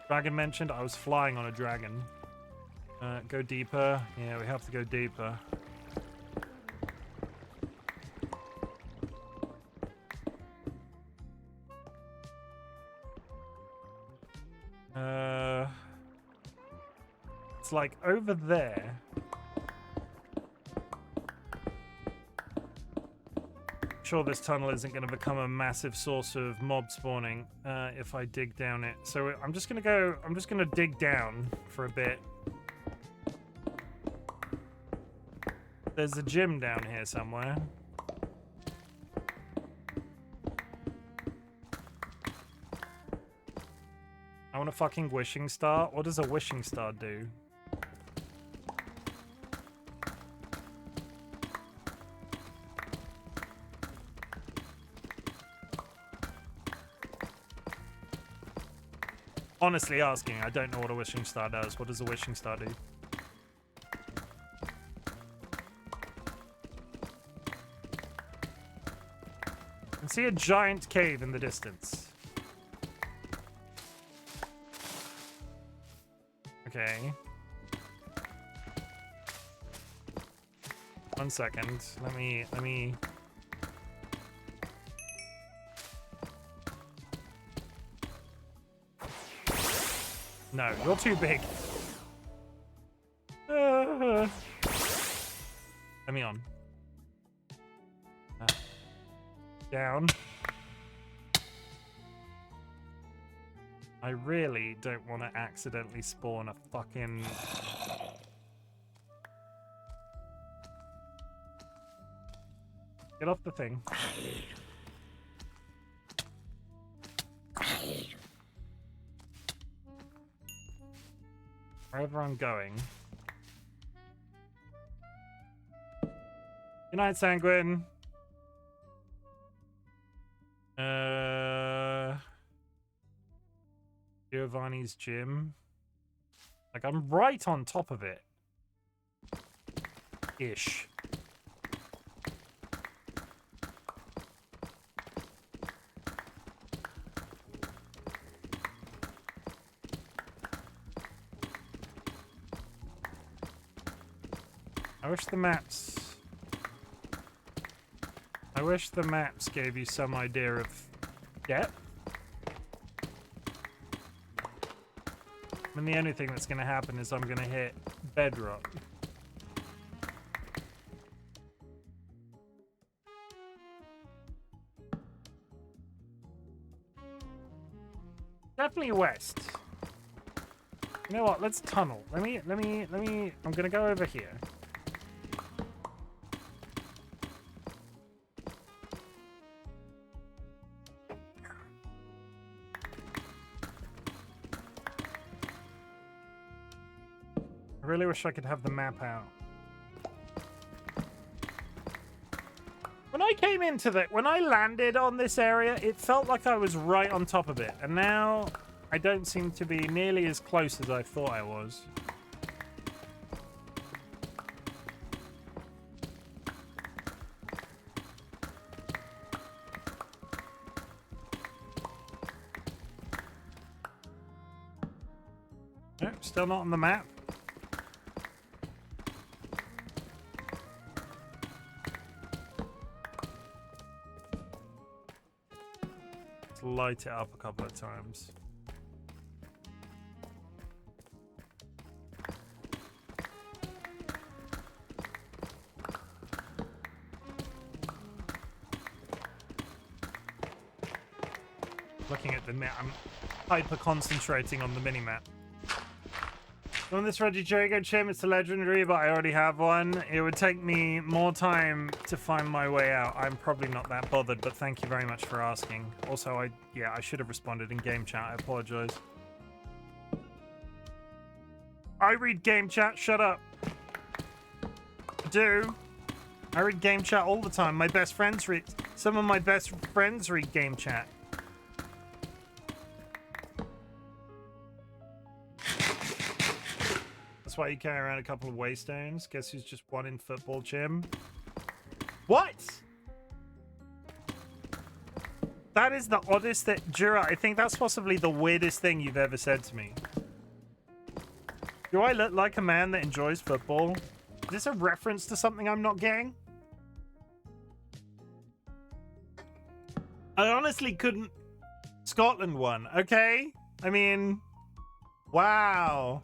Dragon mentioned. I was flying on a dragon. Go deeper. Yeah, we have to go deeper. it's like over there. Sure, this tunnel isn't going to become a massive source of mob spawning if I dig down it. So I'm just going to dig down for a bit. There's a gym down here somewhere. I want a fucking wishing star. What does a wishing star do? Honestly asking, I don't know what a wishing star does. What does a wishing star do? I can see a giant cave in the distance. Okay. 1 second. Let me... No, you're too big. Let me on. Down. I really don't want to accidentally spawn a fucking... Get off the thing. Wherever I'm going. Good night, Sanguine. Giovanni's gym. Like, I'm right on top of it. Ish. I wish the maps gave you some idea of depth. I mean, the only thing that's going to happen is I'm going to hit bedrock. Definitely west. You know what? Let's tunnel. Let me, I'm going to go over here. I really wish I could have the map out. When I came into when I landed on this area, it felt like I was right on top of it. And now I don't seem to be nearly as close as I thought I was. Nope, still not on the map. Light it up a couple of times. Looking at the map, I'm hyper concentrating on the mini map. On this Reggie Jago Chim, it's a legendary, but I already have one. It would take me more time to find my way out. I'm probably not that bothered, but thank you very much for asking. Also, I should have responded in game chat. I apologize. I read game chat. Shut up. I do. I read game chat all the time. My best friends read. Some of my best friends read game chat. That's why you carry around a couple of waystones. Guess who's just one in football, Chim? What? That is the oddest that... Jura, I think that's possibly the weirdest thing you've ever said to me. Do I look like a man that enjoys football? Is this a reference to something I'm not getting? I honestly couldn't... Scotland won, okay? I mean... Wow.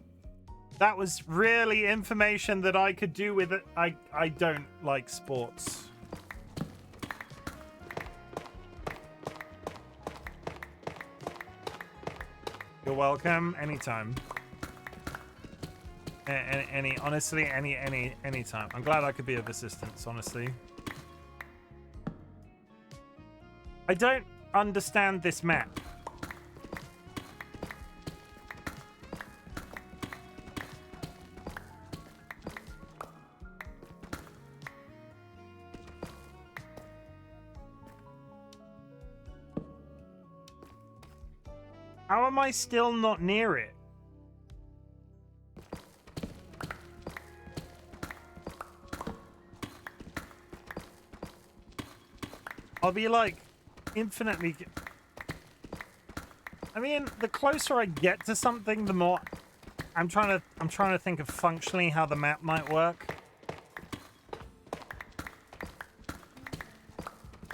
That was really information that I could do with it. I don't like sports. You're welcome. Anytime. Honestly, anytime. I'm glad I could be of assistance, honestly. I don't understand this map. How am I still not near it? I'll be like infinitely. I mean, the closer I get to something, the more I'm trying to think of functionally how the map might work.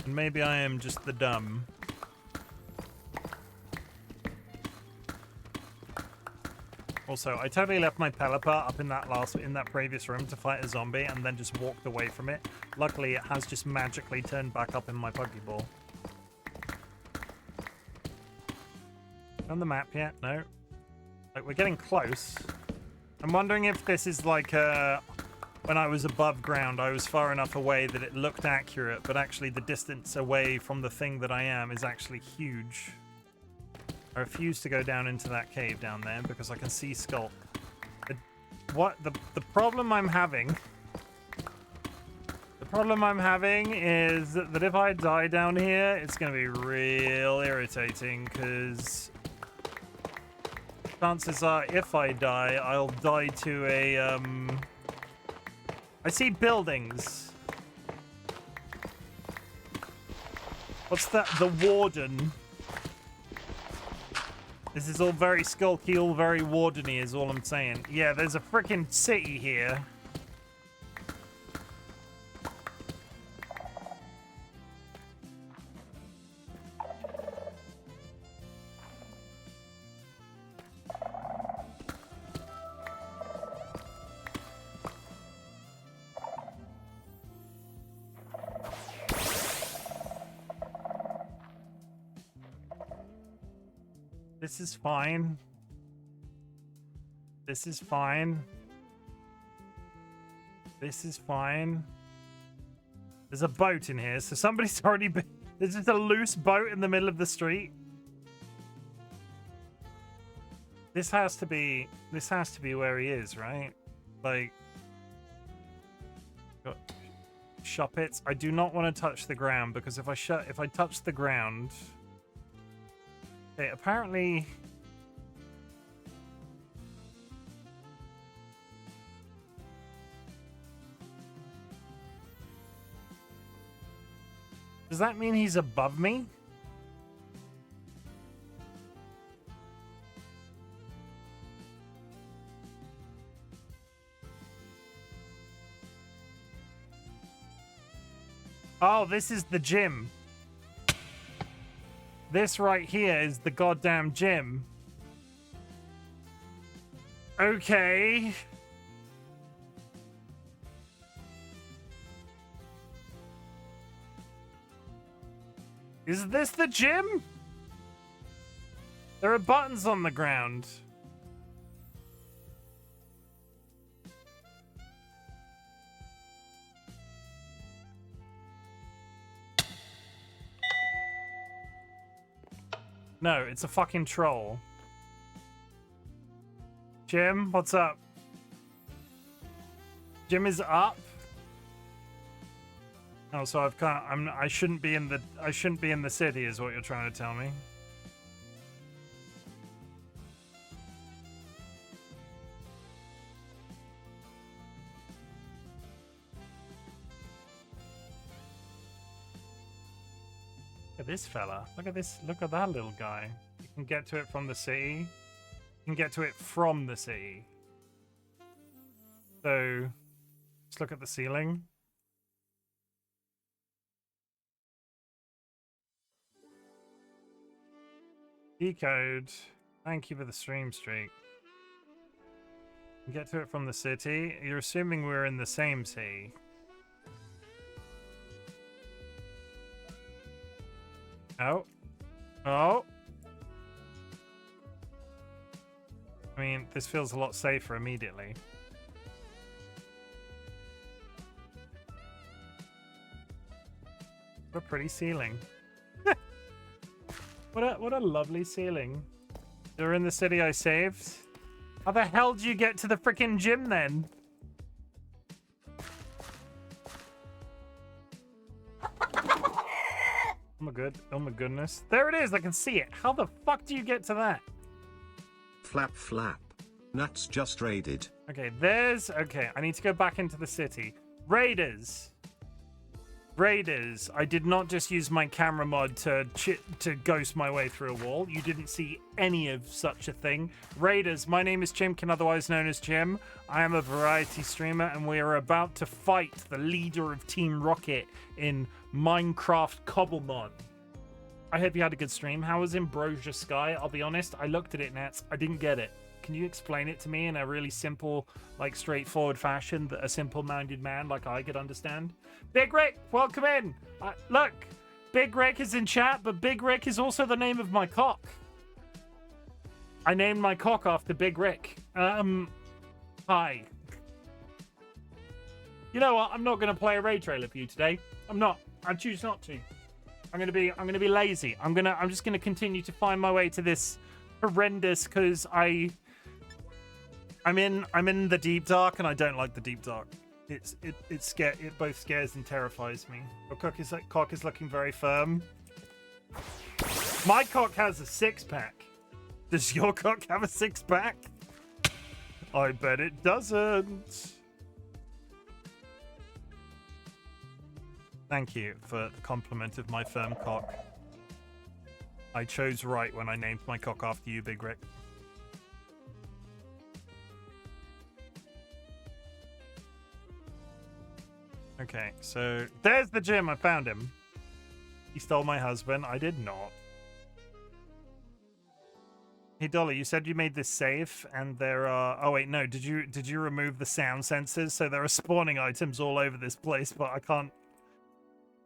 And maybe I am just the dumb. Also, I totally left my Pelipper up in that previous room to fight a zombie and then just walked away from it. Luckily, it has just magically turned back up in my Pokeball. On the map yet? No. Like, we're getting close. I'm wondering if this is like when I was above ground, I was far enough away that it looked accurate, but actually the distance away from the thing that I am is actually huge. I refuse to go down into that cave down there because I can see Skulk. The problem I'm having... The problem I'm having is that if I die down here, it's going to be real irritating because... Chances are, if I die, I'll die to a, I see buildings. What's that? The Warden. This is all very skulky, all very wardeny is all I'm saying. Yeah, there's a freaking city here. This is fine. This is fine. This is fine. There's a boat in here, so somebody's already been... There's just a loose boat in the middle of the street. This has to be where he is, right? Like... Got shop it. I do not want to touch the ground, because if I touch the ground... Okay, apparently... Does that mean he's above me? Oh, this is the gym. This right here is the goddamn gym. Okay. Is this the gym? There are buttons on the ground. No, it's a fucking troll. Jim, what's up? Jim is up. Oh, so I shouldn't be in the city, is what you're trying to tell me. Look at this fella. Look at this. Look at that little guy. You can get to it from the city. You can get to it from the city. So, let's look at the ceiling. Decode. Thank you for the stream streak. Get to it from the city. You're assuming we're in the same sea. Oh. Oh. I mean, this feels a lot safer immediately. What a pretty ceiling. What a lovely ceiling. You're in the city I saved. How the hell do you get to the frickin' gym then? Oh my goodness. There it is, I can see it. How the fuck do you get to that? Flap flap. Nuts just raided. Okay, okay, I need to go back into the city. Raiders, I did not just use my camera mod to ghost my way through a wall. You didn't see any of such a thing. Raiders, my name is Chimken, otherwise known as Chim. I am a variety streamer, and we are about to fight the leader of Team Rocket in Minecraft Cobblemon. I hope you had a good stream. How was Ambrosia Sky? I'll be honest, I looked at it, Nats. I didn't get it. Can you explain it to me in a really simple, like, straightforward fashion that a simple-minded man like I could understand? Big Rick, welcome in. Look, Big Rick is in chat, but Big Rick is also the name of my cock. I named my cock after Big Rick. Hi. You know what? I'm not going to play a raid trailer for you today. I'm not. I choose not to. I'm going to be lazy. I'm just going to continue to find my way to this horrendous, because I'm in the deep dark, and I don't like the deep dark. It both scares and terrifies me. Your cock is looking very firm. My cock has a 6-pack. Does your cock have a 6-pack? I bet it doesn't. Thank you for the compliment of my firm cock. I chose right when I named my cock after you, Big Rick. Okay, so there's the gym. I found him. He stole my husband. I did not. Hey Dolly, you said you made this safe, and there are... Oh wait, no. Did you remove the sound sensors? So there are spawning items all over this place, but I can't...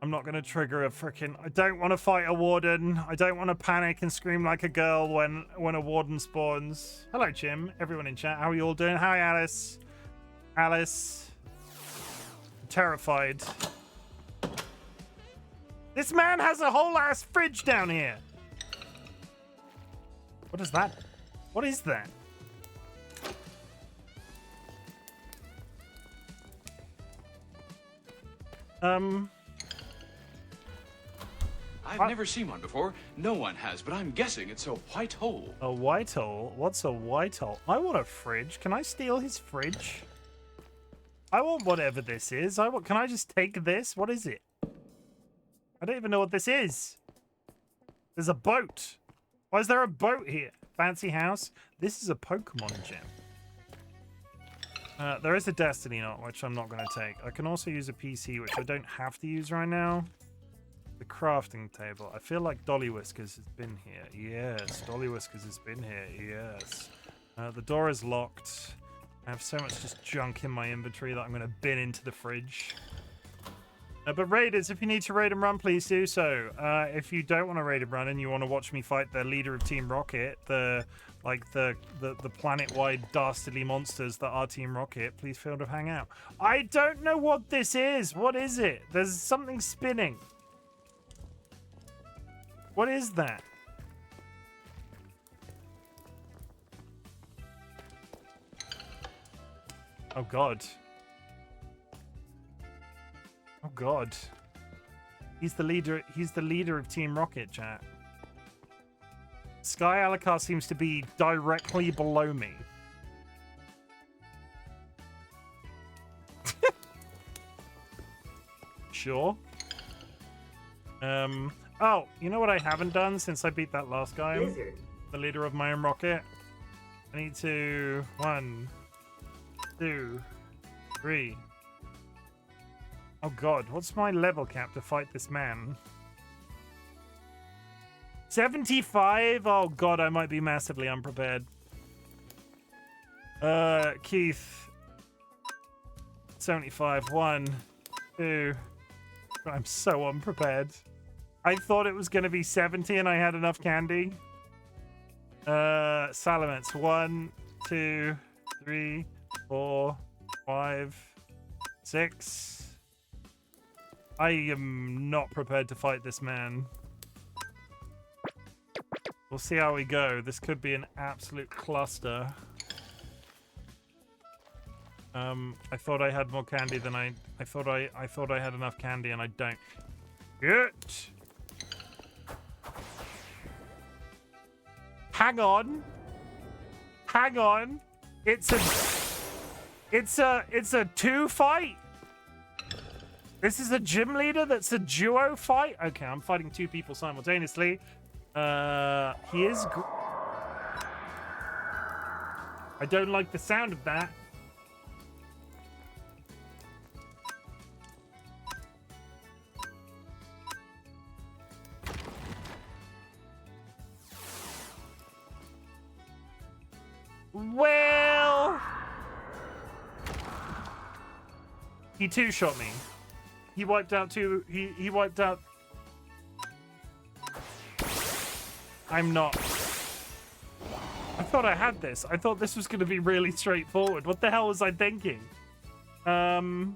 I'm not going to trigger a frickin'... I don't want to fight a warden. I don't want to panic and scream like a girl when a warden spawns. Hello, Chim. Everyone in chat. How are you all doing? Hi, Alice. Alice. Terrified. This man has a whole ass fridge down here. What is that? What is that? I've never seen one before. No one has, but I'm guessing it's a white hole. A white hole? What's a white hole? I want a fridge. Can I steal his fridge? I want whatever this is. Can I just take this? What is it? I don't even know what this is. There's a boat. Why is there a boat here? Fancy house. This is a Pokemon gym. There is a Destiny knot, which I'm not going to take. I can also use a PC, which I don't have to use right now. The crafting table. I feel like DollyWhiskers has been here. Yes, DollyWhiskers has been here. Yes. The door is locked. I have so much just junk in my inventory that I'm going to bin into the fridge. But raiders, if you need to raid and run, please do so. If you don't want to raid and run and you want to watch me fight the leader of Team Rocket, the planet-wide dastardly monsters that are Team Rocket, please feel to hang out. I don't know what this is. What is it? There's something spinning. What is that? Oh God. Oh God. He's the leader of Team Rocket, chat. Sky Alucard seems to be directly below me. Sure. Oh, you know what I haven't done since I beat that last guy? The leader of my own rocket. I need to... 1, 2, 3. Oh God, what's my level cap to fight this man? 75? Oh God, I might be massively unprepared. Keith. 75. 1, 2. I'm so unprepared. I thought it was going to be 70 and I had enough candy. Salamence. 1, 2, 3, 4, 5, 6. I am not prepared to fight this man. We'll see how we go. This could be an absolute cluster. I thought I had more candy than I thought I had enough candy and I don't. Get. Hang on. Hang on. It's a 2 fight. This is a gym leader that's a duo fight. Okay, I'm fighting 2 people simultaneously. He is. I don't like the sound of that. Well, he 2-shot me. He wiped out 2. He wiped out. I'm not. I thought I had this. I thought this was going to be really straightforward. What the hell was I thinking? My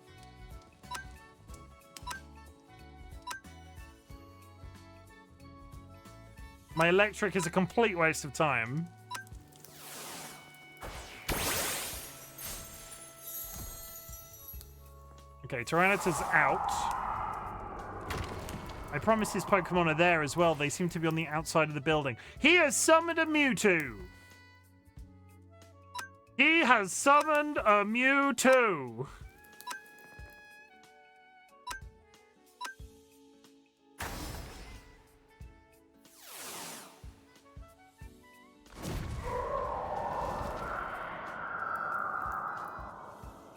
electric is a complete waste of time. Okay, Tyranitar's out. I promise his Pokemon are there as well. They seem to be on the outside of the building. He has summoned a Mewtwo. He has summoned a Mewtwo.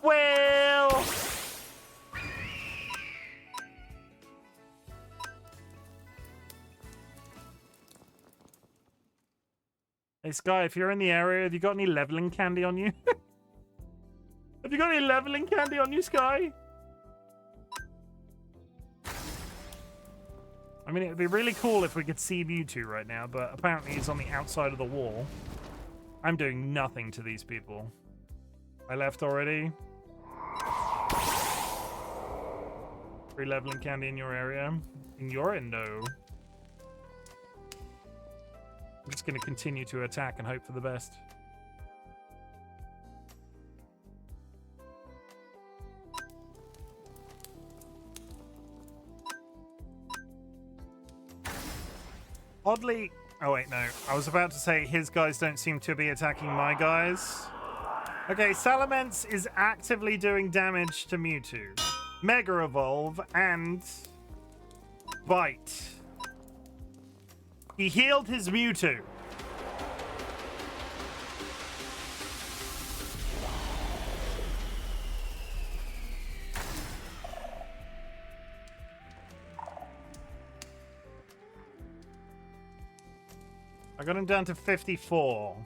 Well... Hey, Sky, if you're in the area, have you got any leveling candy on you? Have you got any leveling candy on you, Sky? I mean, it would be really cool if we could see Mewtwo right now, but apparently he's on the outside of the wall. I'm doing nothing to these people. I left already. 3 leveling candy in your area. In your endo. I'm just going to continue to attack and hope for the best. Oddly... Oh, wait, no. I was about to say his guys don't seem to be attacking my guys. Okay, Salamence is actively doing damage to Mewtwo. Mega Evolve and... Bite. He healed his Mewtwo. I got him down to 54.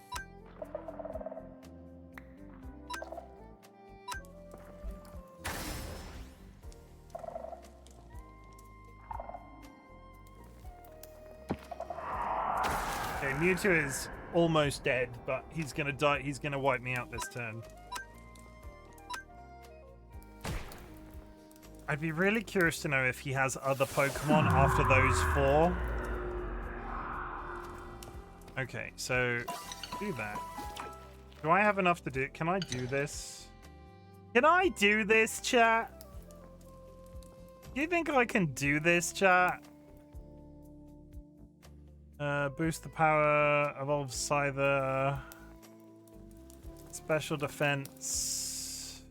Okay, Mewtwo is almost dead, but he's gonna die. He's gonna wipe me out this turn. I'd be really curious to know if he has other Pokemon after those 4. Okay, so do that. Do I have enough to do? Can I do this? Can I do this, chat? Do you think I can do this, chat? Boost the power, evolve Scyther, special defense,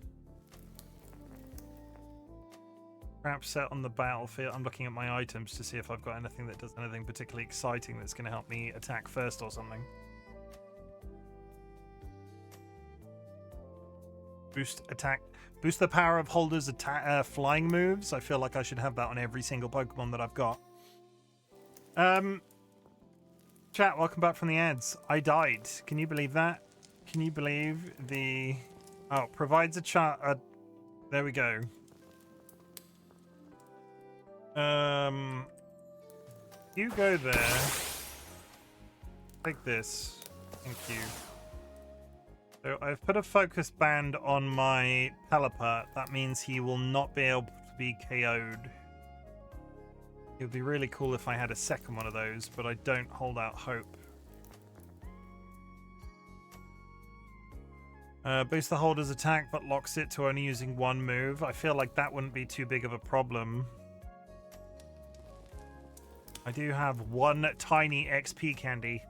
trap set on the battlefield. I'm looking at my items to see if I've got anything that does anything particularly exciting that's going to help me attack first or something. Boost attack, boost the power of holders' attack, flying moves. I feel like I should have that on every single Pokemon that I've got. Chat, welcome back from the ads. I died. Can you believe that? Can you believe the... Oh, provides a chart. There we go. You go there. Take this. Thank you. So I've put a focus band on my Pelipper. That means he will not be able to be KO'd. It would be really cool if I had a second one of those, but I don't hold out hope. Boosts the holder's attack, but locks it to only using one move. I feel like that wouldn't be too big of a problem. I do have one tiny XP candy.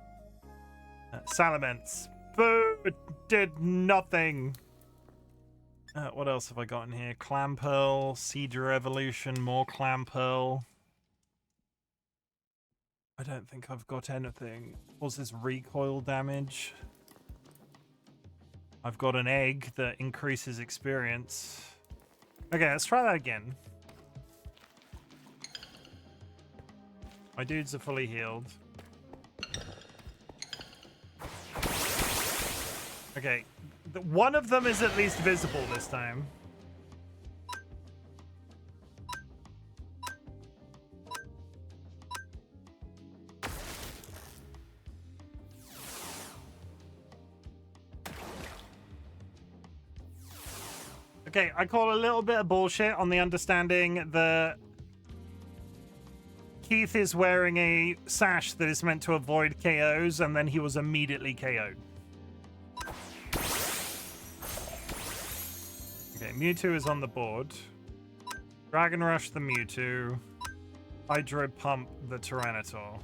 Salamence. Boo! It did nothing. What else have I got in here? Clam Pearl, Cedar Evolution, more Clam Pearl. I don't think I've got anything. Causes recoil damage. I've got an egg that increases experience. Okay, let's try that again. My dudes are fully healed. Okay, one of them is at least visible this time. Okay, I call a little bit of bullshit on the understanding that Keith is wearing a sash that is meant to avoid KOs, and then he was immediately KO'd. Okay, Mewtwo is on the board. Dragon Rush the Mewtwo. Hydro Pump the Tyranitar.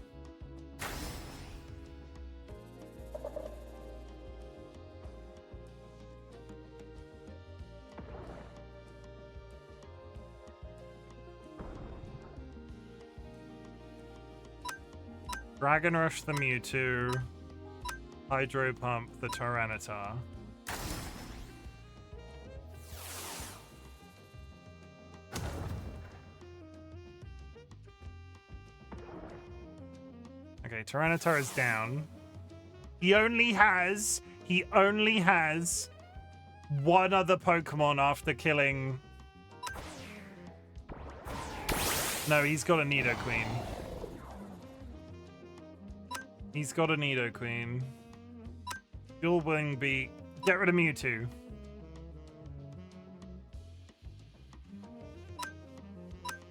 Dragon Rush the Mewtwo. Hydro Pump the Tyranitar. Okay, Tyranitar is down. He only has one other Pokemon after killing... No, he's got a Nidoqueen. He's got a Nidoqueen. Dual Wing Beat. Get rid of Mewtwo.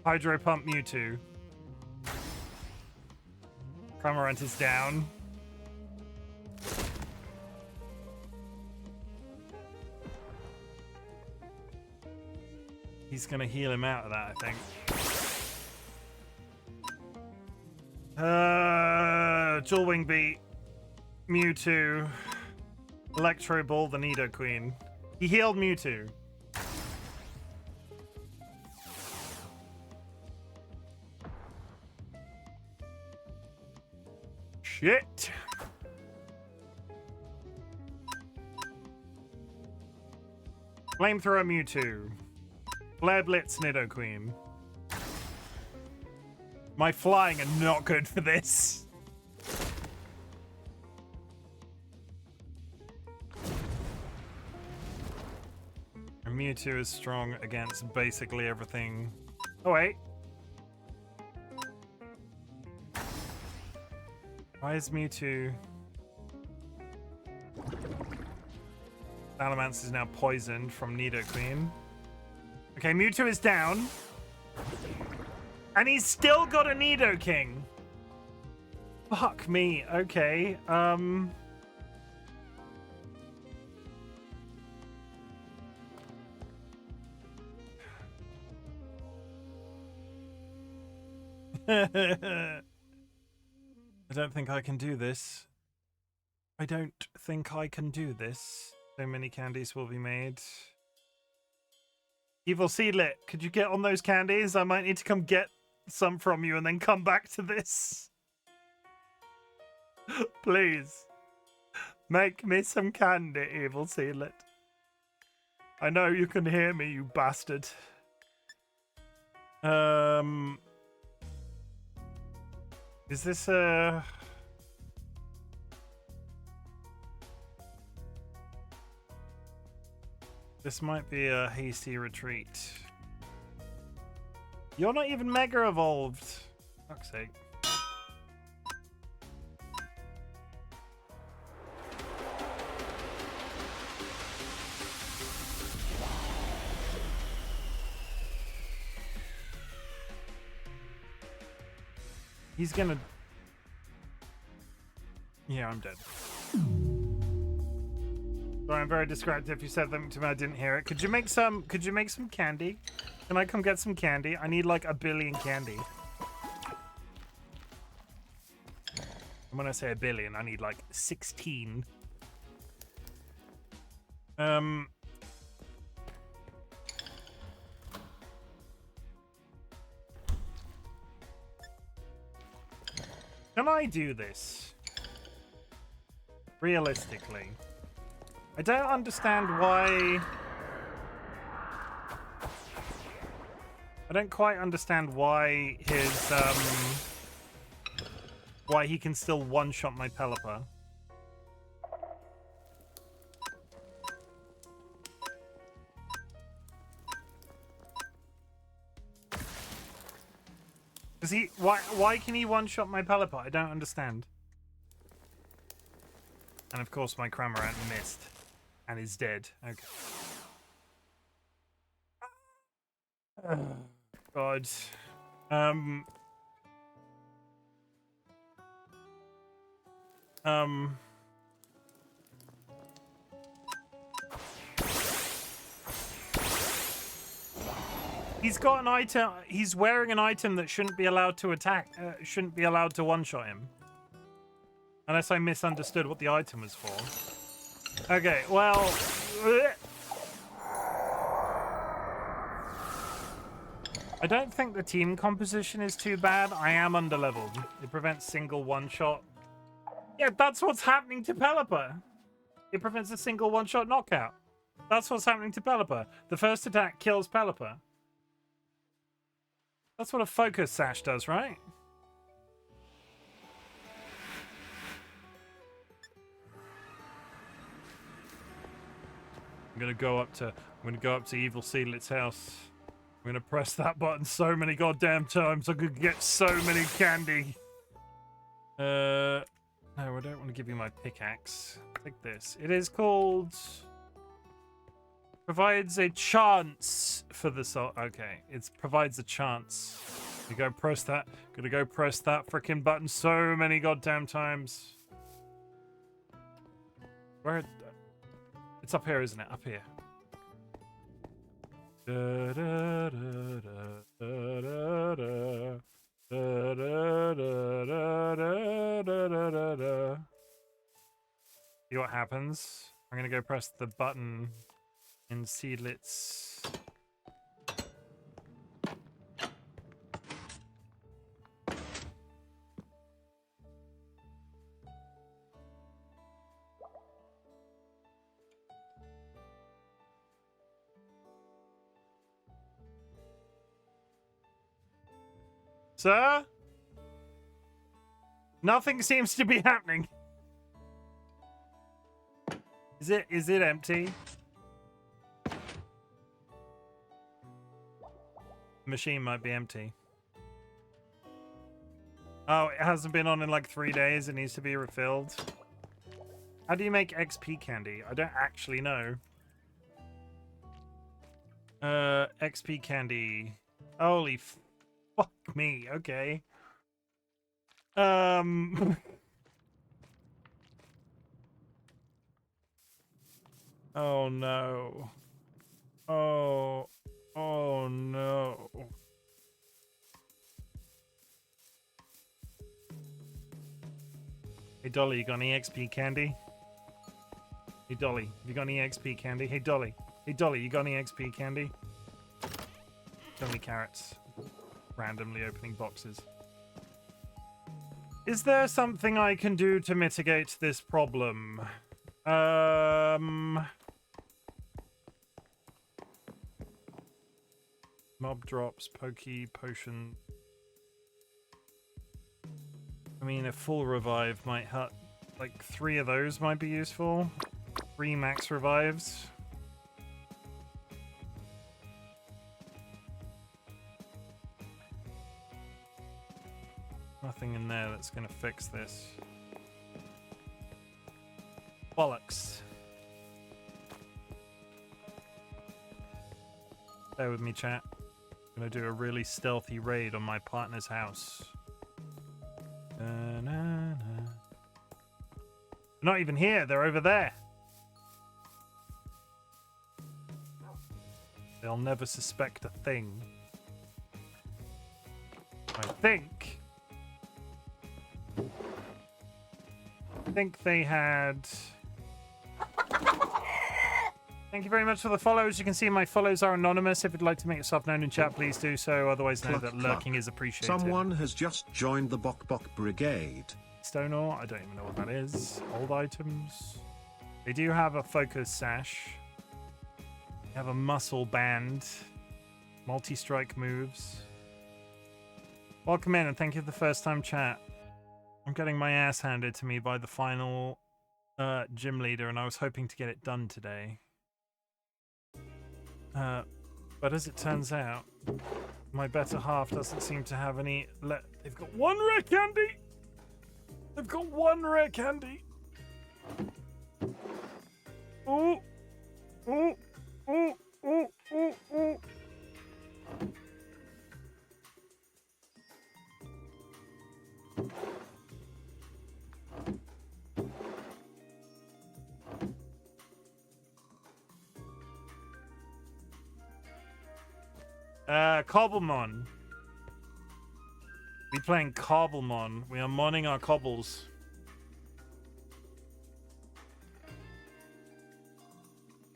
Hydro Pump Mewtwo. Cramorant is down. He's gonna heal him out of that, I think. Dual Wing Beat. Mewtwo. Electro Ball the Nidoqueen. He healed Mewtwo. Shit. Flamethrower Mewtwo. Flare Blitz Nidoqueen. My flying are not good for this. And Mewtwo is strong against basically everything. Oh wait. Why is Mewtwo... Salamence is now poisoned from Nidoqueen. Okay, Mewtwo is down. And he's still got a Nidoking. Fuck me. Okay, I don't think I can do this. I don't think I can do this. So many candies will be made. Evil Seedlit, could you get on those candies? I might need to come get some from you and then come back to this. Please. Make me some candy, Evil Seedlit. I know you can hear me, you bastard. Is this a... This might be a hasty retreat. You're not even mega evolved. Fuck's sake. He's gonna... Yeah, I'm dead. Sorry, I'm very distracted. If you said something to me, I didn't hear it. Could you make some candy? Can I come get some candy? I need like 1 billion candy. And when I say 1 billion, I need like 16. Can I do this? Realistically. I don't understand why... I don't quite understand why his, why he can still one-shot my Pelipper. Does he... Why can he one-shot my Pelipper? I don't understand. And of course my Cramorant missed. And is dead. Okay. God. He's got an item. He's wearing an item that shouldn't be allowed to attack. Shouldn't be allowed to one-shot him. Unless I misunderstood what the item was for. Okay, well... I don't think the team composition is too bad. I am underleveled. It prevents single one-shot. Yeah, that's what's happening to Pelipper. It prevents a single one-shot knockout. That's what's happening to Pelipper. The first attack kills Pelipper. That's what a focus sash does, right? I'm gonna go up to Evil Seedlit's house. I'm gonna press that button so many goddamn times I could get so many candy. No, I don't want to give you my pickaxe. Take this. It is called... Provides a chance for the soul. Okay, it provides a chance. You go press that. Gonna go press that frickin' button so many goddamn times. Where? It's up here, isn't it? Up here. Da, da, da, da, da, da, da, da, da, da, da, da, da. See what happens? I'm gonna go press the button in Seedlit's. Sir? Nothing seems to be happening. Is it empty? The machine might be empty. Oh, it hasn't been on in like 3 days. It needs to be refilled. How do you make XP candy? I don't actually know. XP candy. Holy fuck me. Okay. Oh no. Oh no. Hey Dolly, you got any XP candy? Hey Dolly, you got any XP candy? Hey Dolly. Hey Dolly, you got any XP candy? Only carrots. Randomly opening boxes. Is there something I can do to mitigate this problem? Mob drops, pokey, potion. I mean, a full revive might hurt. Like 3 of those might be useful. 3 max revives. Nothing in there that's going to fix this. Bollocks. Bear with me, chat. I'm going to do a really stealthy raid on my partner's house. They're not even here. They're over there. They'll never suspect a thing. I think they had... Thank you very much for the follows. You can see my follows are anonymous. If you'd like to make yourself known in chat, please do so. Otherwise, know that lurking is appreciated. Someone has just joined the Bok Bok Brigade. Stone ore, I don't even know what that is. Old items. They do have a focus sash. They have a muscle band. Multi-strike moves. Welcome in and thank you for the first time chat. I'm getting my ass handed to me by the final gym leader and I was hoping to get it done today. But as it turns out, my better half doesn't seem to have any... They've got one rare candy! They've got one rare candy! Oh! Oh! Oh! Oh! Oh! Oh! Cobblemon. We playing Cobblemon. We are modding our cobbles.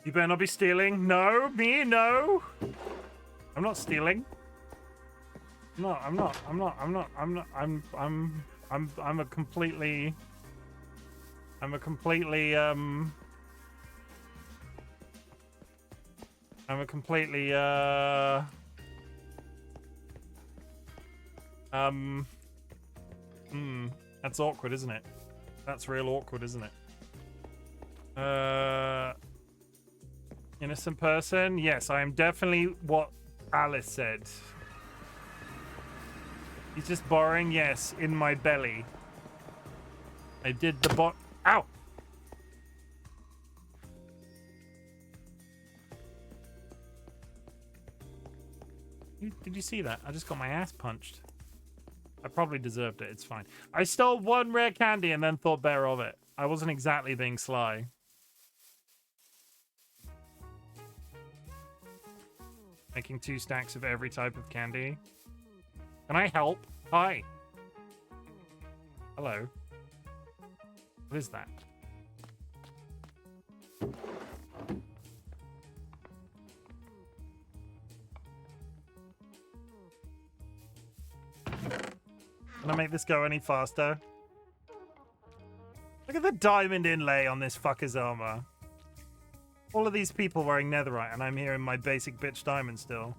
You better not be stealing. No, me, no. I'm not stealing. No, I'm not. I'm a completely that's awkward, isn't it? That's real awkward, isn't it? Innocent person? Yes, I am definitely what Alice said. He's just borrowing, yes, in my belly. I did the Ow! Did you see that? I just got my ass punched. I probably deserved it. It's fine. I stole one rare candy and then thought better of it. I wasn't exactly being sly. Making 2 stacks of every type of candy. Can I help? Hi. Hello. What is that? Can I make this go any faster? Look at the diamond inlay on this fucker's armor. All of these people wearing netherite, and I'm here in my basic bitch diamond still.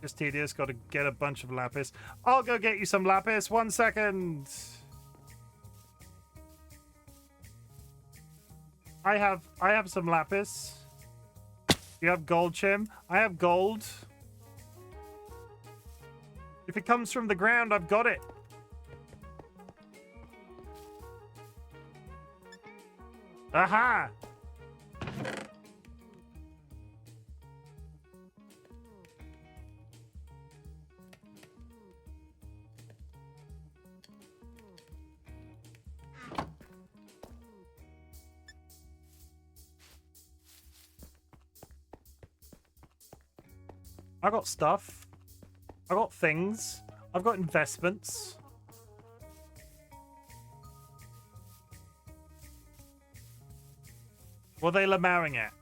Just tedious, gotta get a bunch of lapis. I'll go get you some lapis, 1 second. I have some lapis. You have gold, Chim? I have gold. If it comes from the ground, I've got it. Aha! I got stuff. I got things. I've got investments. What are they lamouring at?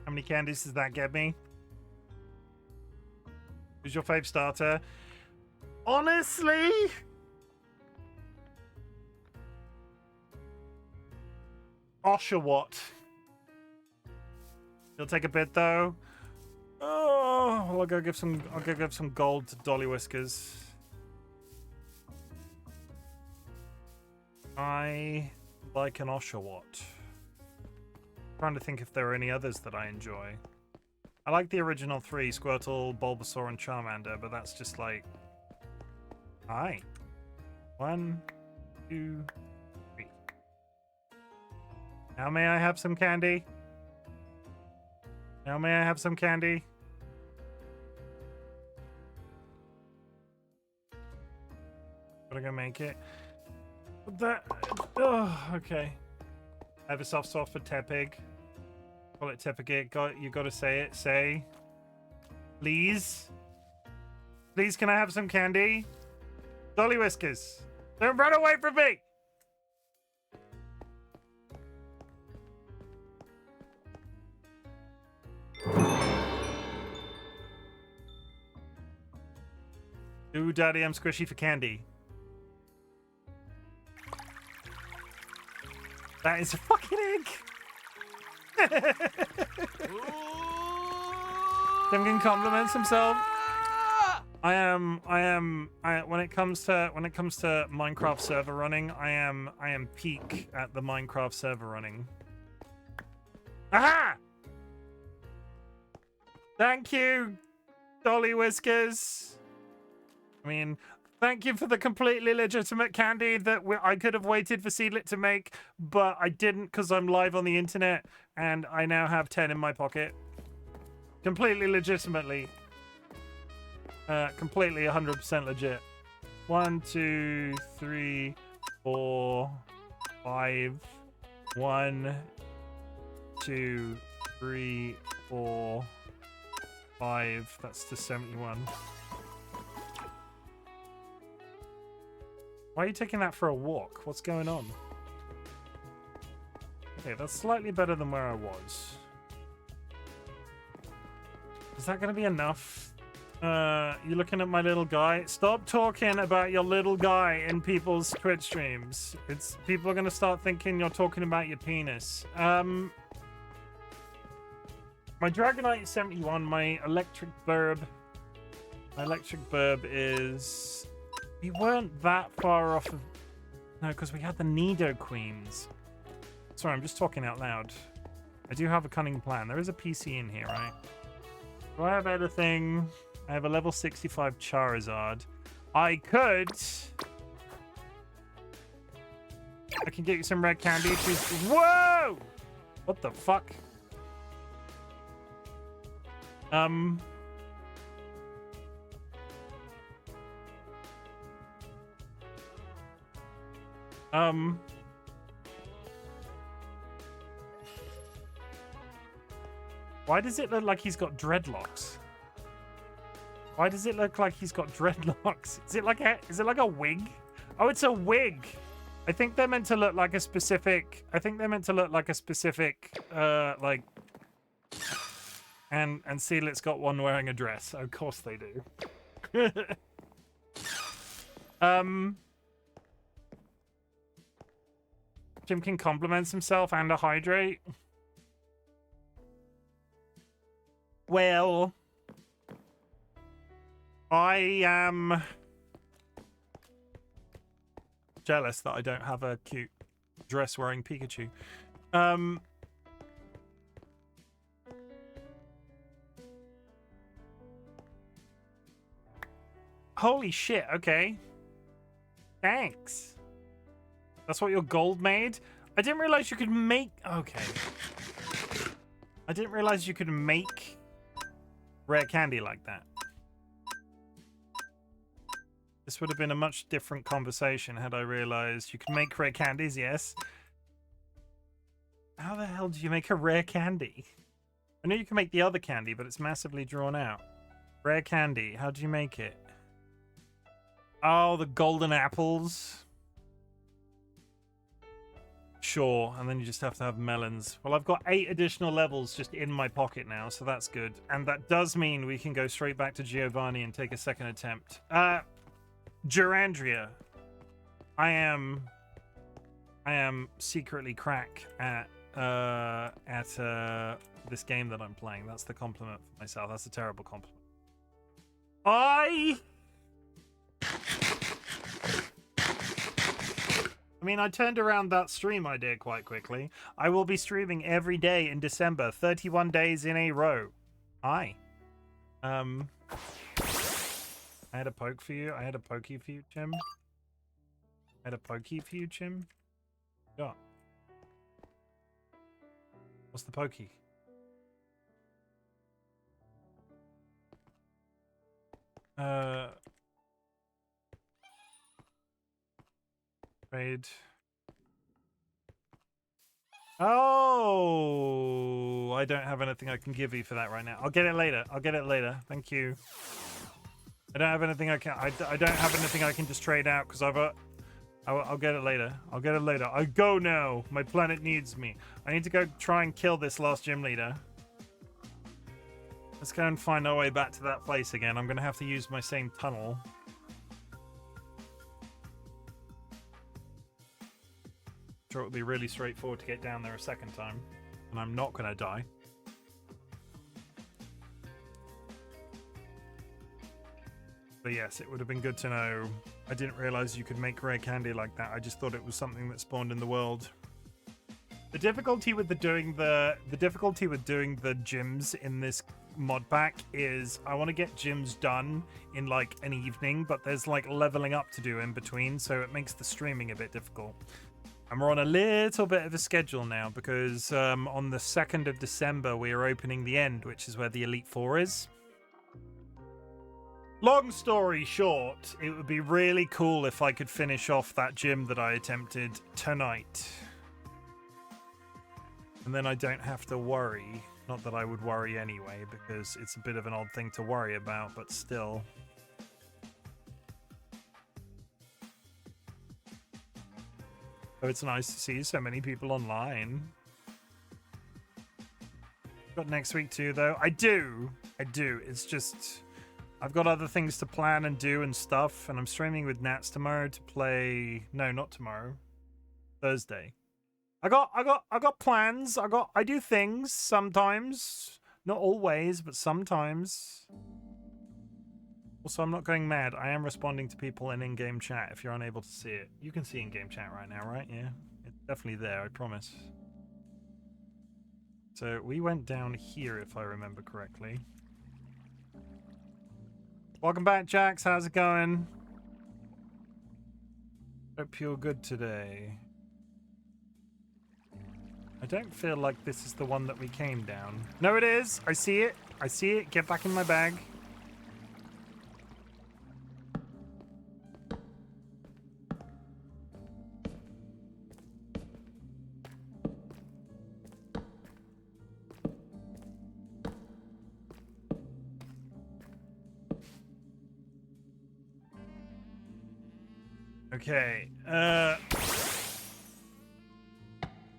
How many candies does that get me? Who's your fave starter? Honestly, Oshawott. He'll take a bit though. Oh, well, I'll go give some gold to DollyWhiskers. I like an Oshawott. Trying to think if there are any others that I enjoy. I like the original 3, Squirtle, Bulbasaur, and Charmander, but that's just like... Hi. 1, 2, 3. Now may I have some candy? Now may I have some candy? Gotta go make it. That... Oh, okay. I have a soft spot for Tepig. Call it Tepig. You gotta say it. Say. Please. Please, can I have some candy? DollyWhiskers. Don't run away from me! Ooh, Daddy, I'm squishy for candy. That is a fucking egg. Chimken compliments himself. When it comes to Minecraft server running, I am peak at the Minecraft server running. Aha! Thank you, DollyWhiskers. I mean, thank you for the completely legitimate candy that I could have waited for Seedlit to make, but I didn't because I'm live on the internet and I now have 10 in my pocket. Completely legitimately. Completely 100% legit. 1, 2, 3, 4, 5. 1, 2, 3, 4, 5. That's to 71. Why are you taking that for a walk? What's going on? Okay, that's slightly better than where I was. Is that going to be enough? You looking at my little guy? Stop talking about your little guy in people's Twitch streams. People are going to start thinking you're talking about your penis. My Dragonite is 71. My electric burb is... We weren't that far off of... No, because we had the Nido Queens. Sorry, I'm just talking out loud. I do have a cunning plan. There is a PC in here, right? Do I have anything? I have a level 65 Charizard. I could... I can get you some red candy. Whoa! What the fuck? Why does it look like he's got dreadlocks? Why does it look like he's got dreadlocks? Is it like a wig? Oh, it's a wig. I think they're meant to look like a specific... like... And Seedlit's got one wearing a dress. Of course they do. Chimken compliments himself and a hydrate. Well, I am jealous that I don't have a cute dress-wearing Pikachu. Holy shit, okay. Thanks. That's what your gold made? I didn't realize you could make... Okay. I didn't realize you could make rare candy like that. This would have been a much different conversation had I realized you can make rare candies, yes. How the hell do you make a rare candy? I know you can make the other candy, but it's massively drawn out. Rare candy, how do you make it? Oh, the golden apples. Sure, and then you just have to have melons. Well, I've got 8 additional levels just in my pocket now, so that's good. And that does mean we can go straight back to Giovanni and take a second attempt. Durandria. I am secretly crack at this game that I'm playing. That's the compliment for myself. That's a terrible compliment. I mean, I turned around that stream idea quite quickly. I will be streaming every day in December, 31 days in a row. I had a poke for you. I had a pokey for you, Chim. I had a pokey for you, Chim. Yeah. What's the pokey? Trade. Oh, I don't have anything I can give you for that right now. I'll get it later. I'll get it later. Thank you. I don't have anything I can. I don't have anything I can just trade out because I'll get it later. I'll get it later. I go now. My planet needs me. I need to go try and kill this last gym leader. Let's go and find our way back to that place again. I'm going to have to use my same tunnel. Sure, it would be really straightforward to get down there a second time, and I'm not going to die. But yes, it would have been good to know. I didn't realize you could make rare candy like that. I just thought it was something that spawned in the world. The difficulty with doing the gyms in this mod pack is I want to get gyms done in like an evening, but there's like leveling up to do in between, so it makes the streaming a bit difficult. And we're on a little bit of a schedule now because on the 2nd of December we are opening the end, which is where the Elite Four is. Long story short, it would be really cool if I could finish off that gym that I attempted tonight. And then I don't have to worry. Not that I would worry anyway, because it's a bit of an odd thing to worry about, but still. Oh, it's nice to see so many people online. Got next week too, though. I do. It's just I've got other things to plan and do and stuff, and I'm streaming with Nats tomorrow to play. No, not tomorrow. Thursday. I got plans. I do things sometimes, not always, but sometimes. Also, I'm not going mad. I am responding to people in-game chat if you're unable to see it. You can see in-game chat right now, right? Yeah, it's definitely there, I promise. So we went down here, if I remember correctly. Welcome back, Jax. How's it going? Hope you're good today. I don't feel like this is the one that we came down. No, it is. I see it. I see it. Get back in my bag. Okay.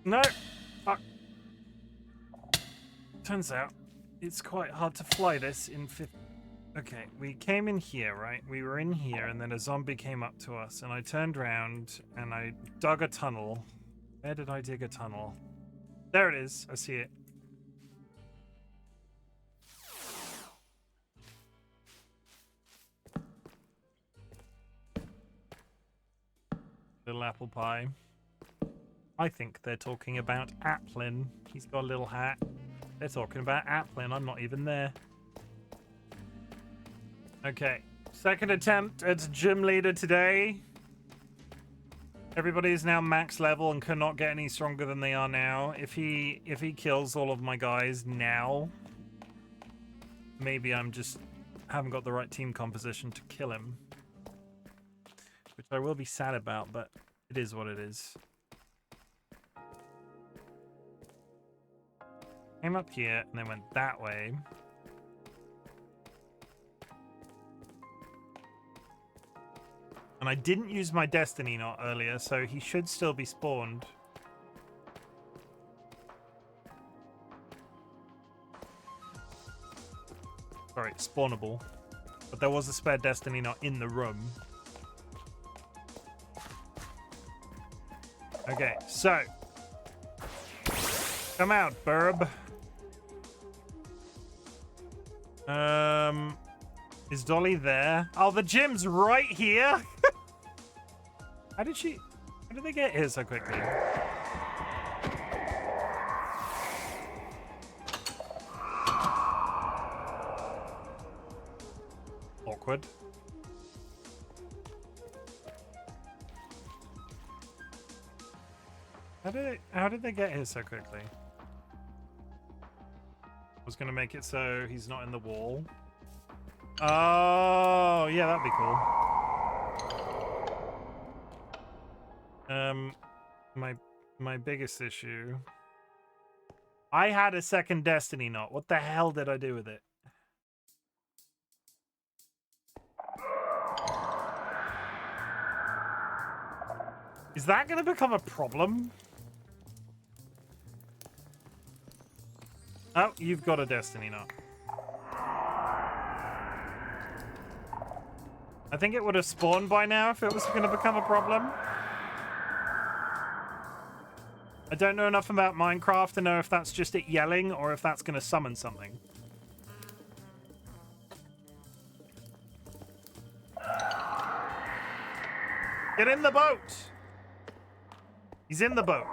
No. Fuck. Turns out it's quite hard to fly this in 50. Okay, we came in here, right? We were in here, and then a zombie came up to us, and I turned around and I dug a tunnel. Where did I dig a tunnel? There it is. I see it. Little apple pie. I think they're talking about Applin. He's got a little hat. They're talking about Applin. I'm not even there. Okay. Second attempt at gym leader today. Everybody is now max level and cannot get any stronger than they are now. If he kills all of my guys now, maybe I'm just haven't got the right team composition to kill him. Which I will be sad about, but it is what it is. Came up here and then went that way. And I didn't use my destiny knot earlier, so he should still be spawned. Sorry, spawnable. But there was a spare destiny knot in the room. Okay, so Come out, burb. Is Dolly there? Oh, the gym's right here. How did they get here so quickly? Awkward. How did they get here so quickly? I was gonna make it so he's not in the wall. Oh, yeah, that'd be cool. My biggest issue. I had a second Destiny knot. What the hell did I do with it? Is that gonna become a problem? Oh, you've got a Destiny knot. I think it would have spawned by now if it was going to become a problem. I don't know enough about Minecraft to know if that's just it yelling or if that's going to summon something. Get in the boat! He's in the boat.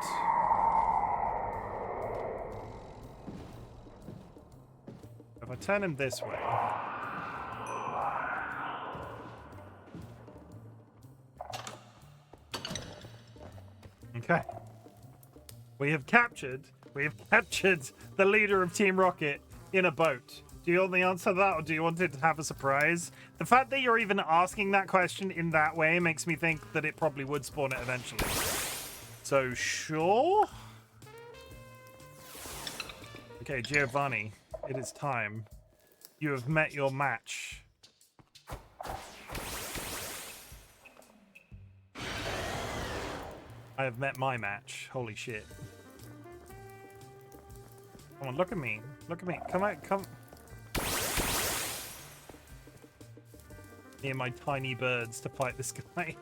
If I turn him this way... Okay. We have captured the leader of Team Rocket in a boat. Do you want the answer to that, or do you want it to have a surprise? The fact that you're even asking that question in that way makes me think that it probably would spawn it eventually. So, sure? Okay, Giovanni, it is time. You have met your match. I have met my match. Holy shit. Come on, look at me. Look at me. Come out, come. Me and my tiny birds to fight this guy.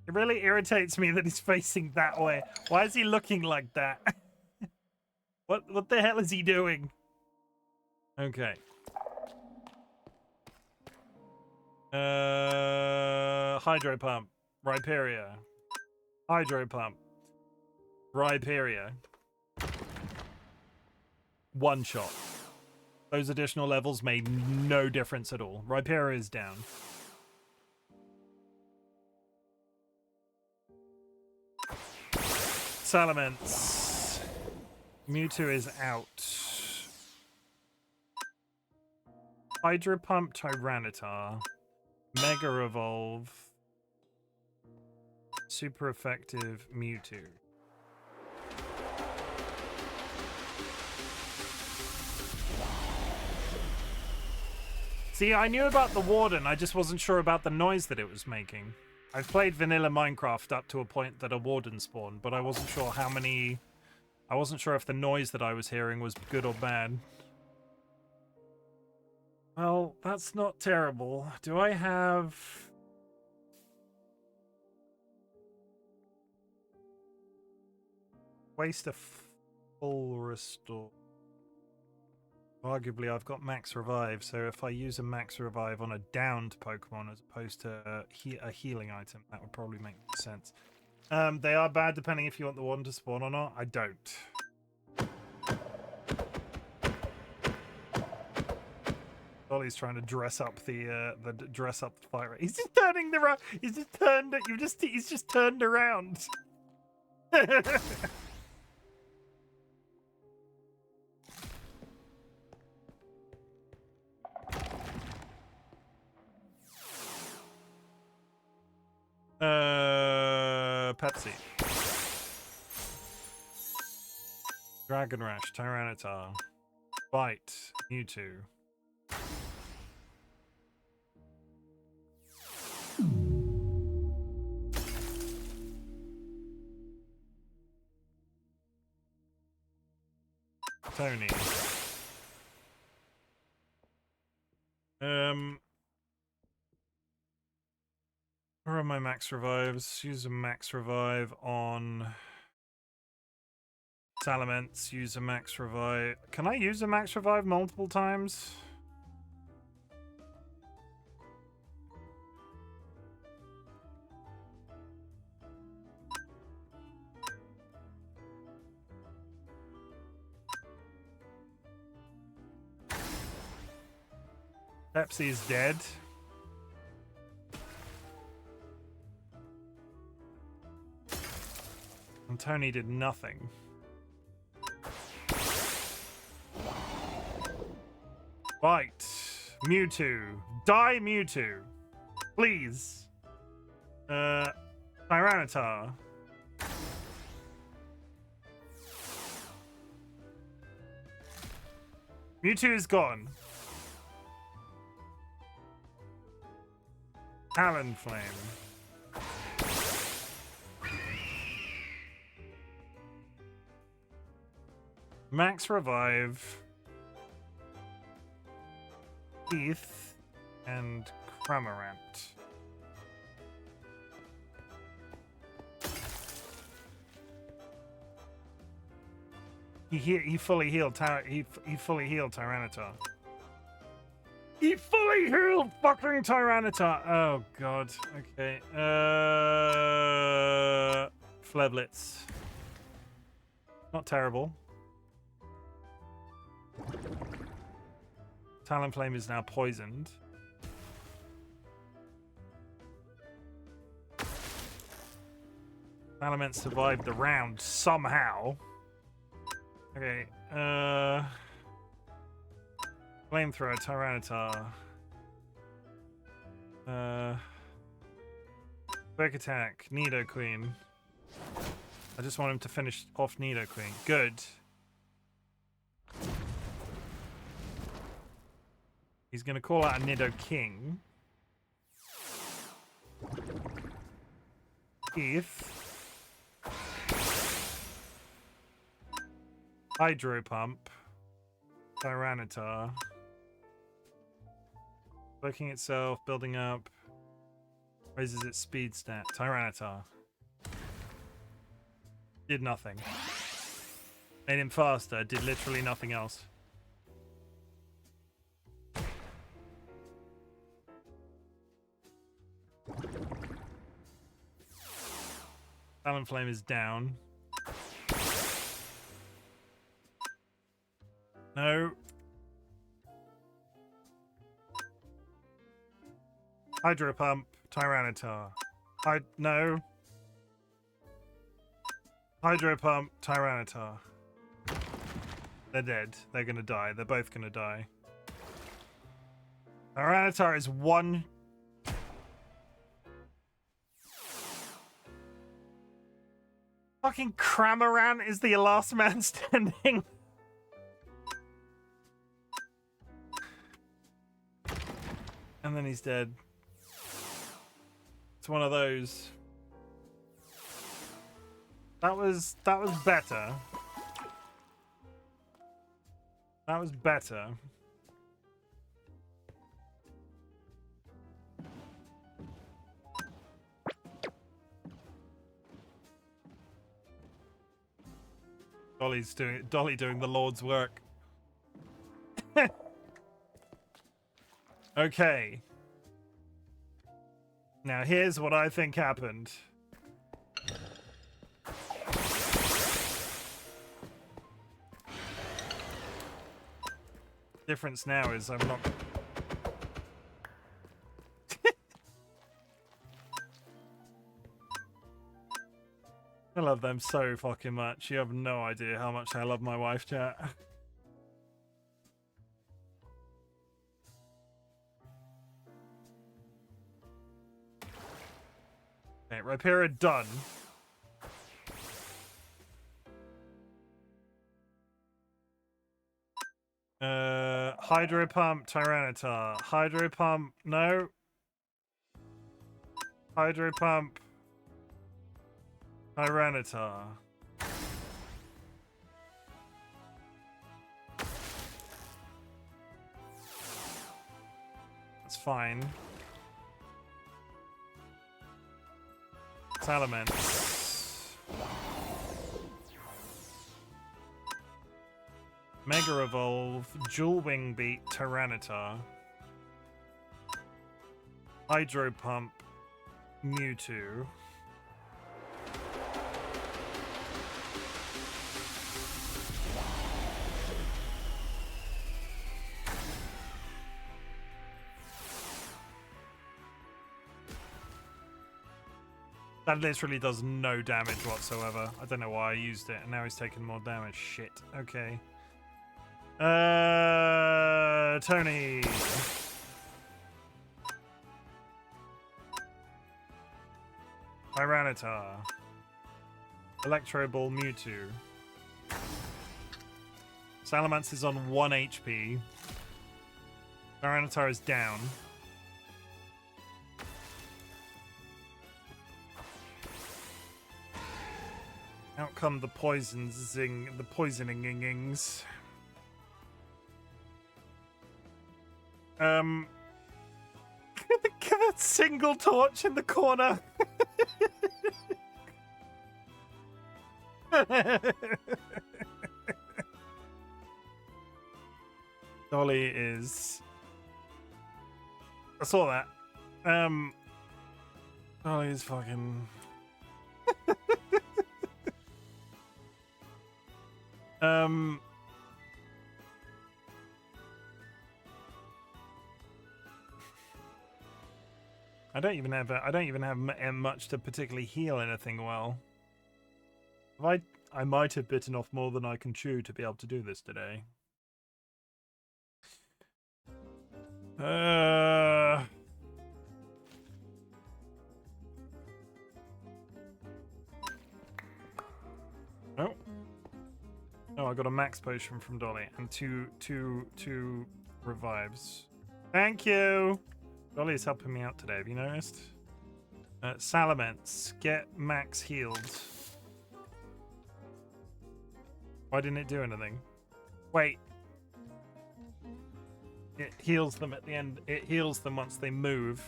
It really irritates me that he's facing that way. Why is he looking like that? What the hell is he doing? Okay. Hydro pump. Rhyperia. Hydro pump. Rhyperia. One shot. Those additional levels made no difference at all. Rhyperia is down. Salamence. Mewtwo is out. Hydro pump Tyranitar. Mega Evolve. Super effective Mewtwo. See, I knew about the Warden, I just wasn't sure about the noise that it was making. I've played vanilla Minecraft up to a point that a Warden spawned, but I wasn't sure how many... I wasn't sure if the noise that I was hearing was good or bad. Well, that's not terrible. Do I have... Waste a full restore. Arguably, I've got max revive, so if I use a max revive on a downed Pokemon as opposed to a healing item, that would probably make sense. They are bad depending if you want the one to spawn or not. I don't. Dolly's trying to dress up the fight rate. He's just turning around. He's just turned. He's just turned around. Pepsi. Dragon Rush, Tyranitar. Bite, Mewtwo. Tony. Where are my max revives? Use a max revive on Salamence. Use a max revive. Can I use a max revive multiple times? Pepsi is dead. And Tony did nothing. Right. Mewtwo. Die, Mewtwo. Please. Tyranitar. Mewtwo is gone. Talonflame. Max Revive. Heath and Cramorant. He fully healed he fully healed Tyranitar. He fully healed fucking Tyranitar. Oh god. Okay. Fleblets. Not terrible. Talonflame is now poisoned. Salamence survived the round somehow. Okay, Flamethrower, Tyranitar. Quick Attack, Nidoqueen. I just want him to finish off Nidoqueen. Good. He's going to call out a Nidoking. Keith. Hydro Pump. Tyranitar. Working itself, building up. Raises its speed stat. Tyranitar. Did nothing. Made him faster. Did literally nothing else. Talonflame is down. No. Hydro Pump, Tyranitar. No. Hydro Pump, Tyranitar. They're dead. They're gonna die. They're both gonna die. Tyranitar is one. Fucking Cramorant is the last man standing. And then he's dead. It's one of those. That was better. That was better. Dolly doing the Lord's work. Okay. Now here's what I think happened. Difference now is I'm not. I love them so fucking much. You have no idea how much I love my wife, chat. Okay, Rhyperior done. Hydro Pump, Tyranitar. Hydro Pump, no. Hydro Pump. Tyranitar. That's fine. Salamence. Mega Evolve, Dual Wing Beat, Tyranitar. Hydro Pump, Mewtwo. That literally does no damage whatsoever. I don't know why I used it, and now he's taking more damage. Shit. Okay. Tony. Tyranitar. Electro Ball, Mewtwo. Salamence is on 1 HP. Tyranitar is down. Out come the poisoningings. Give a single torch in the corner. Dolly is. I saw that. Dolly is fucking. I don't even have much to particularly heal anything well. I might have bitten off more than I can chew to be able to do this today. Oh, I got a max potion from Dolly and two revives. Thank you. Dolly is helping me out today. Have you noticed? Salamence, get max healed. Why didn't it do anything? Wait. It heals them at the end. It heals them once they move.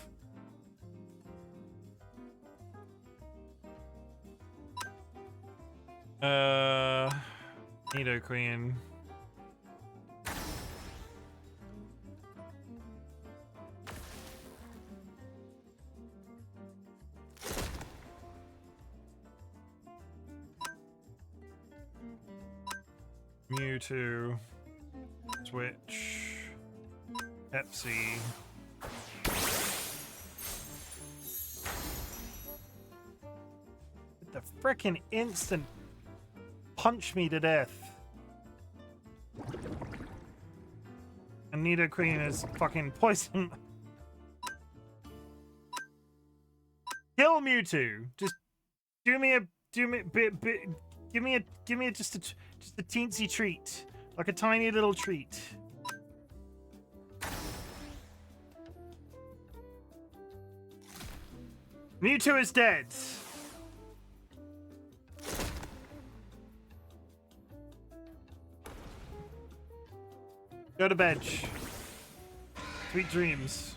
Nidoqueen. Mewtwo. Switch. Pepsi. The frickin' instant punch me to death. And Nidoqueen is fucking poison. Kill Mewtwo. Just give me just a teensy treat, like a tiny little treat. Mewtwo is dead. Go to bed. Sweet dreams.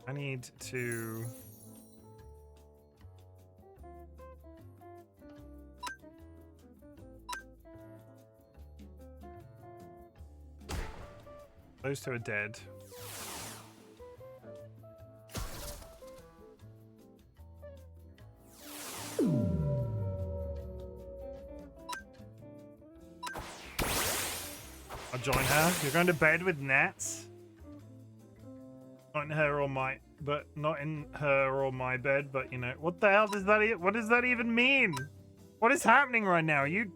I need to... Those two are dead. I'll join her. You're going to bed with gnats? Not in her or my, but not in her or my bed, but you know, what the hell does that, what does that even mean? What is happening right now? Are you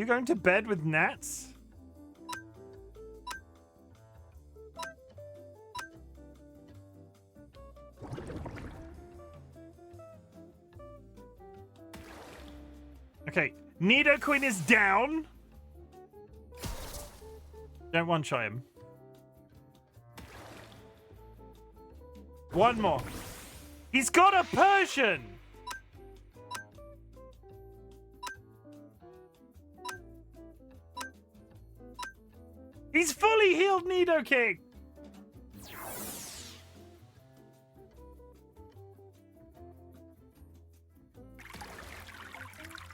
going to bed with gnats? Okay, Nidoqueen is down. Don't one-shot him. One more. He's got a Persian! He's fully healed Nidoking!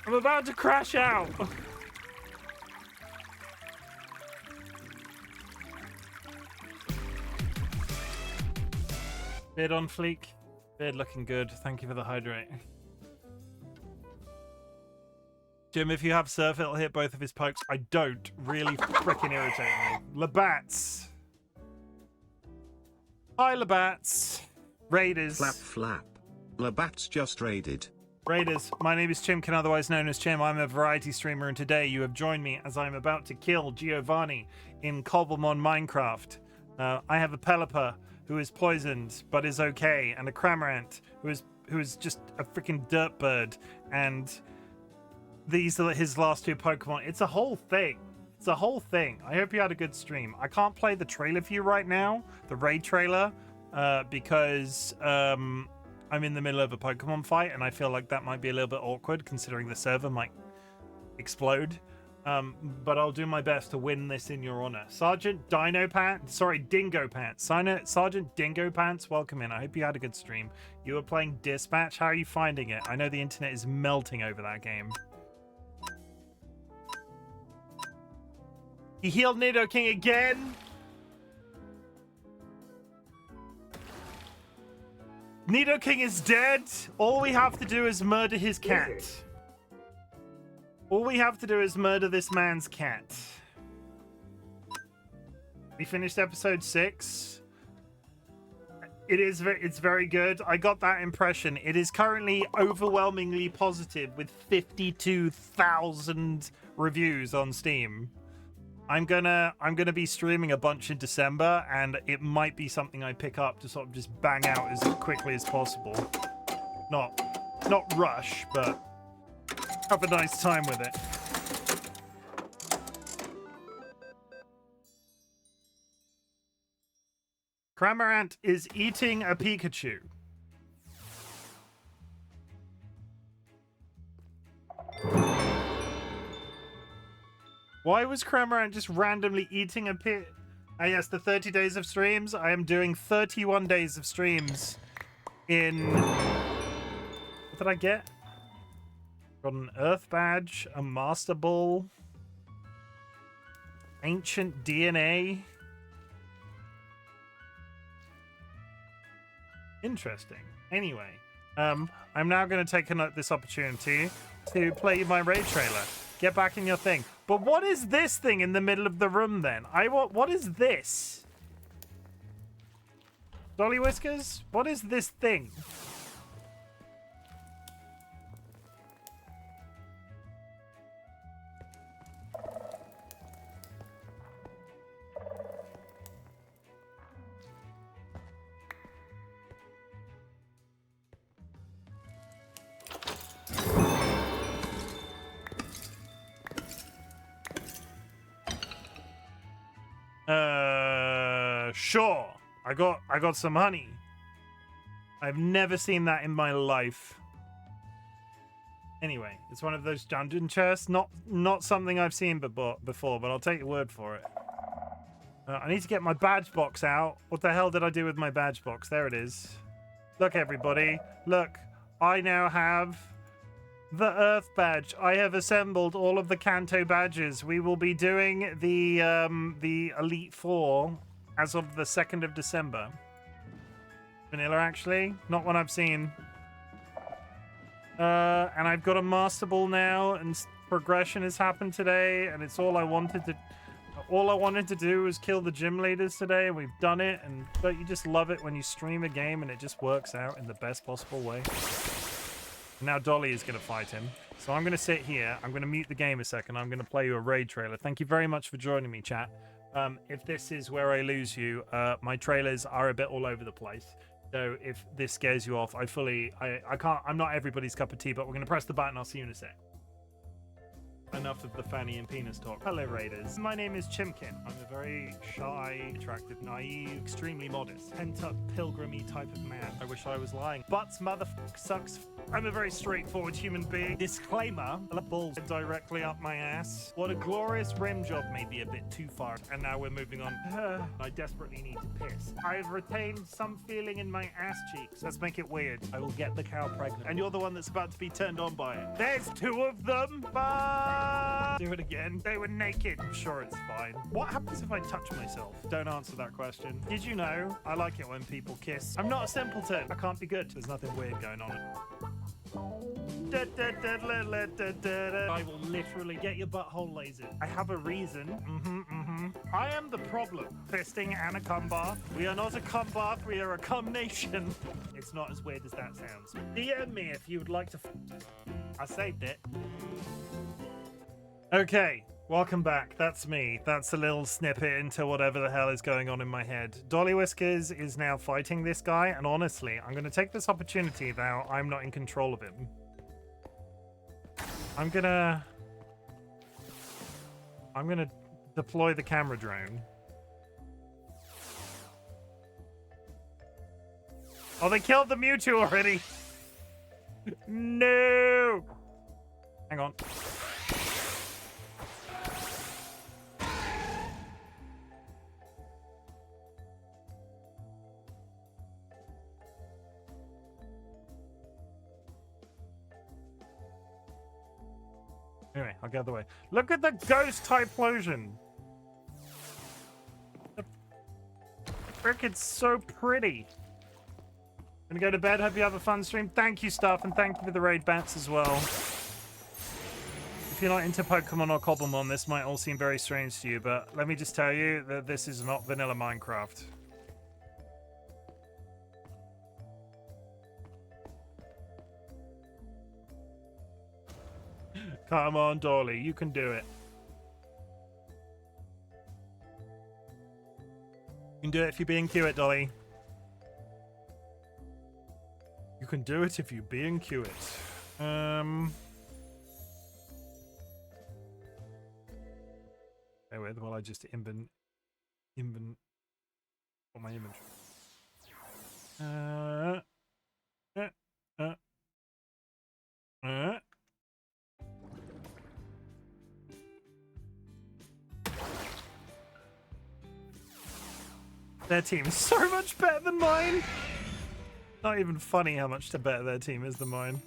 I'm about to crash out. Beard on fleek. Beard looking good. Thank you for the hydrate. Jim, if you have surf, it'll hit both of his pokes. I don't. Really freaking irritate me. Labats. Hi, Labats. Raiders. Flap flap. Labat's just raided. Raiders, my name is Chimken, otherwise known as Chim. I'm a variety streamer, and today you have joined me as I'm about to kill Giovanni in Cobblemon Minecraft. I have a Pelipper who is poisoned but is okay, and a Cramorant who is just a freaking dirt bird, and these are his last two Pokemon. It's a whole thing. It's a whole thing. I hope you had a good stream. I can't play the trailer for you right now, the raid trailer, because I'm in the middle of a Pokemon fight, and I feel like that might be a little bit awkward considering the server might explode. But I'll do my best to win this in your honor. Sergeant Dingo Pants, Sergeant Dingo Pants, welcome in. I hope you had a good stream. You were playing Dispatch. How are you finding it? I know the internet is melting over that game. He healed Nidoking again. Nidoking is dead. All we have to do is murder his cat. All we have to do is murder this man's cat. We finished episode 6. It's very good. I got that impression. It is currently overwhelmingly positive with 52,000 reviews on Steam. I'm gonna be streaming a bunch in December, and it might be something I pick up to sort of just bang out as quickly as possible. Not rush, but have a nice time with it. Cramorant is eating a Pikachu. Why was Cramorant just randomly eating a pit? Ah, yes, the 30 days of streams. I am doing 31 days of streams in... What did I get? Got an Earth Badge, a Master Ball, Ancient DNA. Interesting. Anyway, I'm now going to take this opportunity to play my raid trailer. Get back in your thing. But what is this thing in the middle of the room then? What is this? DollyWhiskers? What is this thing? Sure. I got some honey. I've never seen that in my life. Anyway, it's one of those dungeon chests. Not something I've seen before, but I'll take your word for it. I need to get my badge box out. What the hell did I do with my badge box? There it is. Look, everybody. Look. I now have the Earth Badge. I have assembled all of the Kanto badges. We will be doing the Elite Four as of the 2nd of December. Vanilla, actually. Not one I've seen. And I've got a Master Ball now, and progression has happened today, and it's all I wanted to do was kill the gym leaders today, and we've done it. And don't you just love it when you stream a game and it just works out in the best possible way? Now Dolly is going to fight him. So I'm going to sit here. I'm going to mute the game a second. I'm going to play you a raid trailer. Thank you very much for joining me, chat. If this is where I lose you, my trailers are a bit all over the place. So if this scares you off, I can't, I'm not everybody's cup of tea, but we're going to press the button. I'll see you in a sec. Enough of the fanny and penis talk. Hello, Raiders. My name is Chimken. I'm a very shy, attractive, naive, extremely modest, pent-up, pilgrimy type of man. I wish I was lying. Butts, motherfucker, sucks. I'm a very straightforward human being. Disclaimer, the balls directly up my ass. What a glorious rim job, maybe a bit too far. And now we're moving on. I desperately need to piss. I've retained some feeling in my ass cheeks. Let's make it weird. I will get the cow pregnant. And you're the one that's about to be turned on by it. There's two of them. But do it again. They were naked. I'm sure it's fine. What happens if I touch myself? Don't answer that question. Did you know? I like it when people kiss. I'm not a simpleton. I can't be good. There's nothing weird going on. I will literally get your butthole lasered. I have a reason. I am the problem. Fisting and a cum bath. We are not a cum bath. We are a cum nation. It's not as weird as that sounds. DM me if you would like to. I saved it. Okay. Welcome back. That's me. That's a little snippet into whatever the hell is going on in my head. DollyWhiskers is now fighting this guy, and honestly, I'm going to take this opportunity now I'm not in control of him. I'm gonna deploy the camera drone. Oh, they killed the Mewtwo already. No. Hang on. Anyway, I'll get out of the way. Look at the ghost Typhlosion. Frick, it's so pretty. Gonna go to bed. Hope you have a fun stream. Thank you, Stuff, and thank you for the raid bats as well. If you're not into Pokemon or Cobblemon, this might all seem very strange to you, but let me just tell you that this is not vanilla Minecraft. Come on, Dolly, you can do it. You can do it if you're being cute, Dolly. You can do it if you're being cute. Anyway, well, I just invent for my image. Their team is so much better than mine. Not even funny how much better their team is than mine.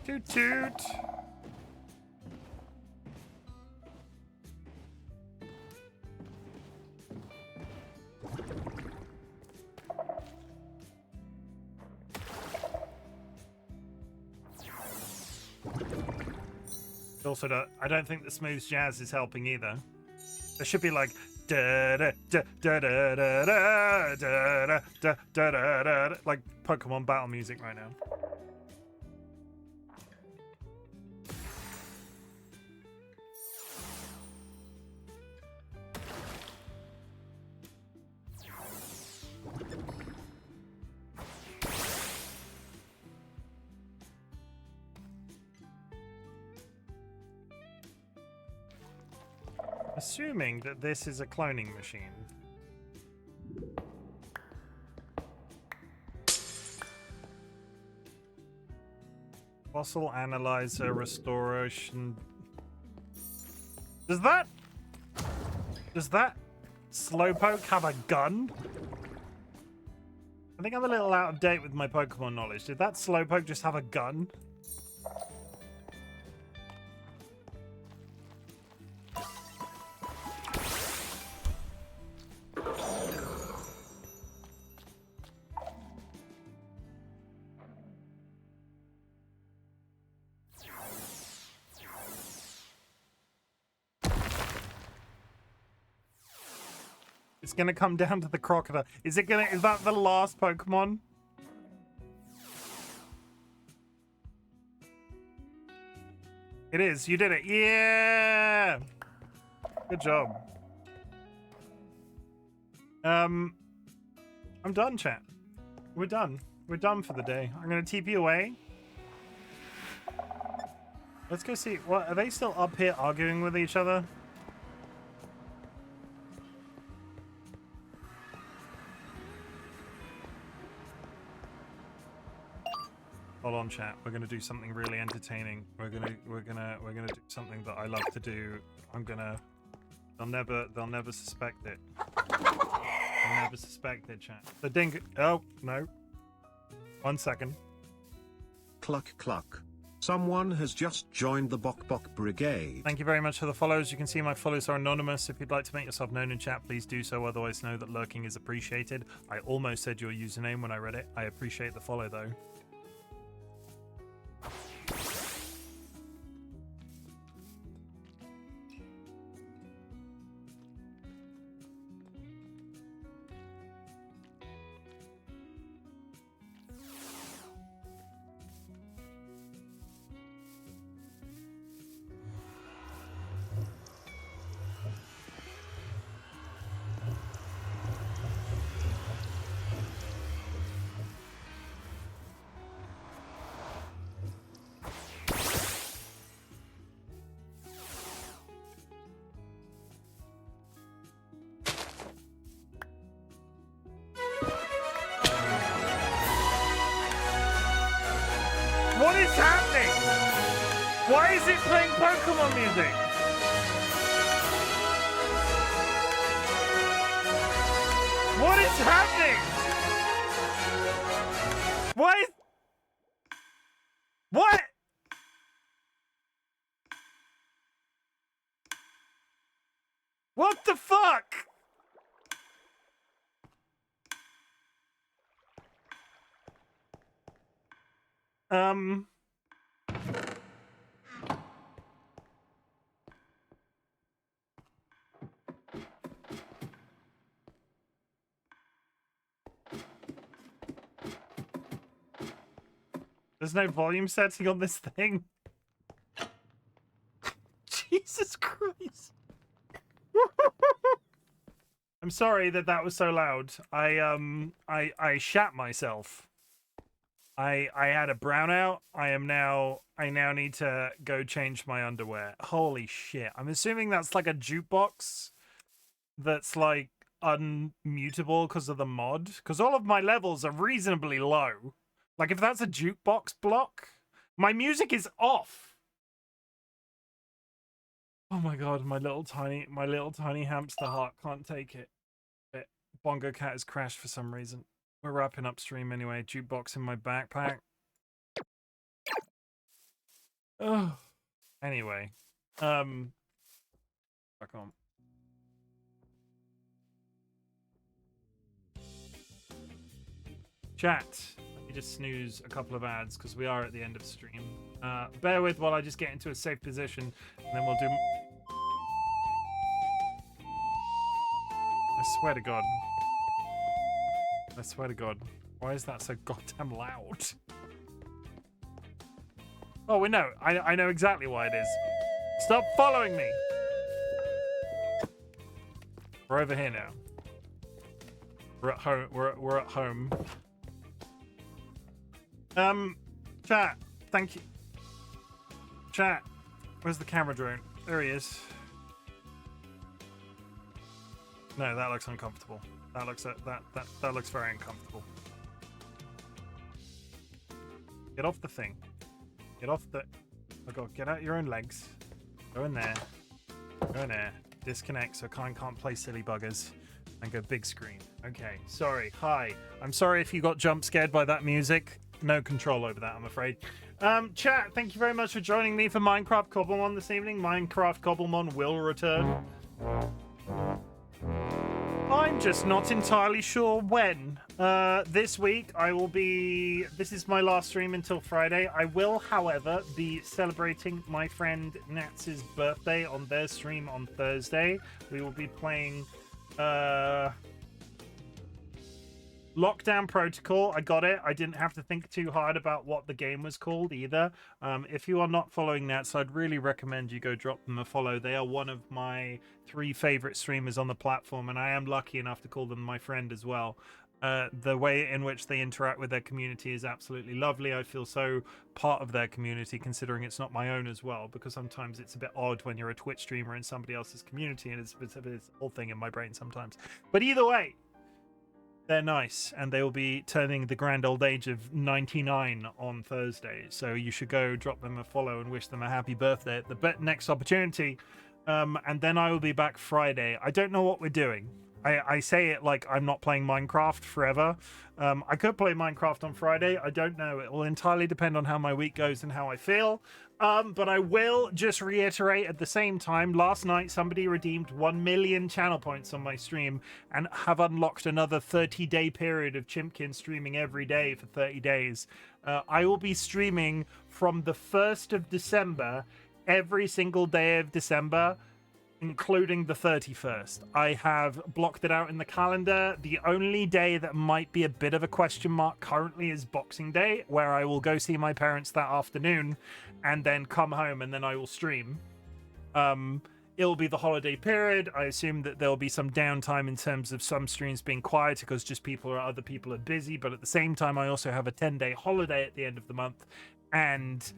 Toot toot. Also, I don't think the smooth jazz is helping either. There should be like da da da da da da da da da da da like Pokemon battle music right now. Assuming that this is a cloning machine. Fossil analyzer restoration. Does that Slowpoke have a gun? I think I'm a little out of date with my Pokemon knowledge. Did that Slowpoke just have a gun? It's gonna come down to the crocodile. Is that the last Pokemon? It is. You did it. Yeah. Good job. I'm done, chat. We're done. We're done for the day. I'm gonna TP away. Let's go see. What are they still up here arguing with each other? Hold on, chat. We're gonna do something really entertaining. We're gonna do something that I love to do. They'll never suspect it. They'll never suspect it, chat. The ding. Oh no. 1 second. Cluck cluck. Someone has just joined the Bok Bok Brigade. Thank you very much for the follows. You can see my follows are anonymous. If you'd like to make yourself known in chat, please do so. Otherwise, know that lurking is appreciated. I almost said your username when I read it. I appreciate the follow, though. What is happening? Why is it playing Pokemon music? What is happening? Why? What? What the fuck? There's no volume setting on this thing. Jesus Christ. I'm sorry that was so loud. I shat myself. I had a brownout. I now need to go change my underwear. Holy shit. I'm assuming that's like a jukebox that's like unmutable because of the mod. Because all of my levels are reasonably low. Like if that's a jukebox block, my music is off. Oh my god, my little tiny hamster heart can't take it. Bongo Cat has crashed for some reason. We're wrapping up stream anyway. Jukebox in my backpack. Oh. Anyway. Back on. Chat. Let me just snooze a couple of ads because we are at the end of stream. Bear with while I just get into a safe position and then we'll do... I swear to God. I swear to God. Why is that so goddamn loud? Oh, we know. I know exactly why it is. Stop following me. We're over here now. We're at home. We're at home. Chat. Thank you. Chat. Where's the camera drone? There he is. No, that looks uncomfortable. That looks very uncomfortable. Get off the thing. Get off the... Oh god, get out your own legs. Go in there. Go in there. Disconnect so I can't play silly buggers. And go big screen. Okay, sorry. Hi. I'm sorry if you got jump scared by that music. No control over that, I'm afraid. Chat, thank you very much for joining me for Minecraft Cobblemon this evening. Minecraft Cobblemon will return. I'm just not entirely sure when. This week I will be... This is my last stream until Friday. I will, however, be celebrating my friend Nats's birthday on their stream on Thursday. We will be playing... Lockdown Protocol. I got it. I didn't have to think too hard about what the game was called either. If you are not following Nats, I'd really recommend you go drop them a follow. They are one of my 3 favorite streamers on the platform, and I am lucky enough to call them my friend as well. The way in which they interact with their community is absolutely lovely. I feel so part of their community, considering it's not my own as well, because sometimes it's a bit odd when you're a Twitch streamer in somebody else's community, and it's a whole thing in my brain sometimes. But either way, they're nice, and they will be turning the grand old age of 99 on Thursday. So you should go drop them a follow and wish them a happy birthday at the next opportunity. And then I will be back Friday. I don't know what we're doing. I say it like I'm not playing Minecraft forever. I could play Minecraft on Friday. I don't know. It will entirely depend on how my week goes and how I feel. But I will just reiterate at the same time, last night somebody redeemed 1 million channel points on my stream and have unlocked another 30-day period of Chimken streaming every day for 30 days. I will be streaming from the 1st of December, every single day of December, including the 31st. I have blocked it out in the calendar. The only day that might be a bit of a question mark currently is Boxing Day, where I will go see my parents that afternoon and then come home, and then I will stream. It'll be the holiday period. I assume that there'll be some downtime in terms of some streams being quiet because just other people are busy, but at the same time I also have a 10-day holiday at the end of the month, and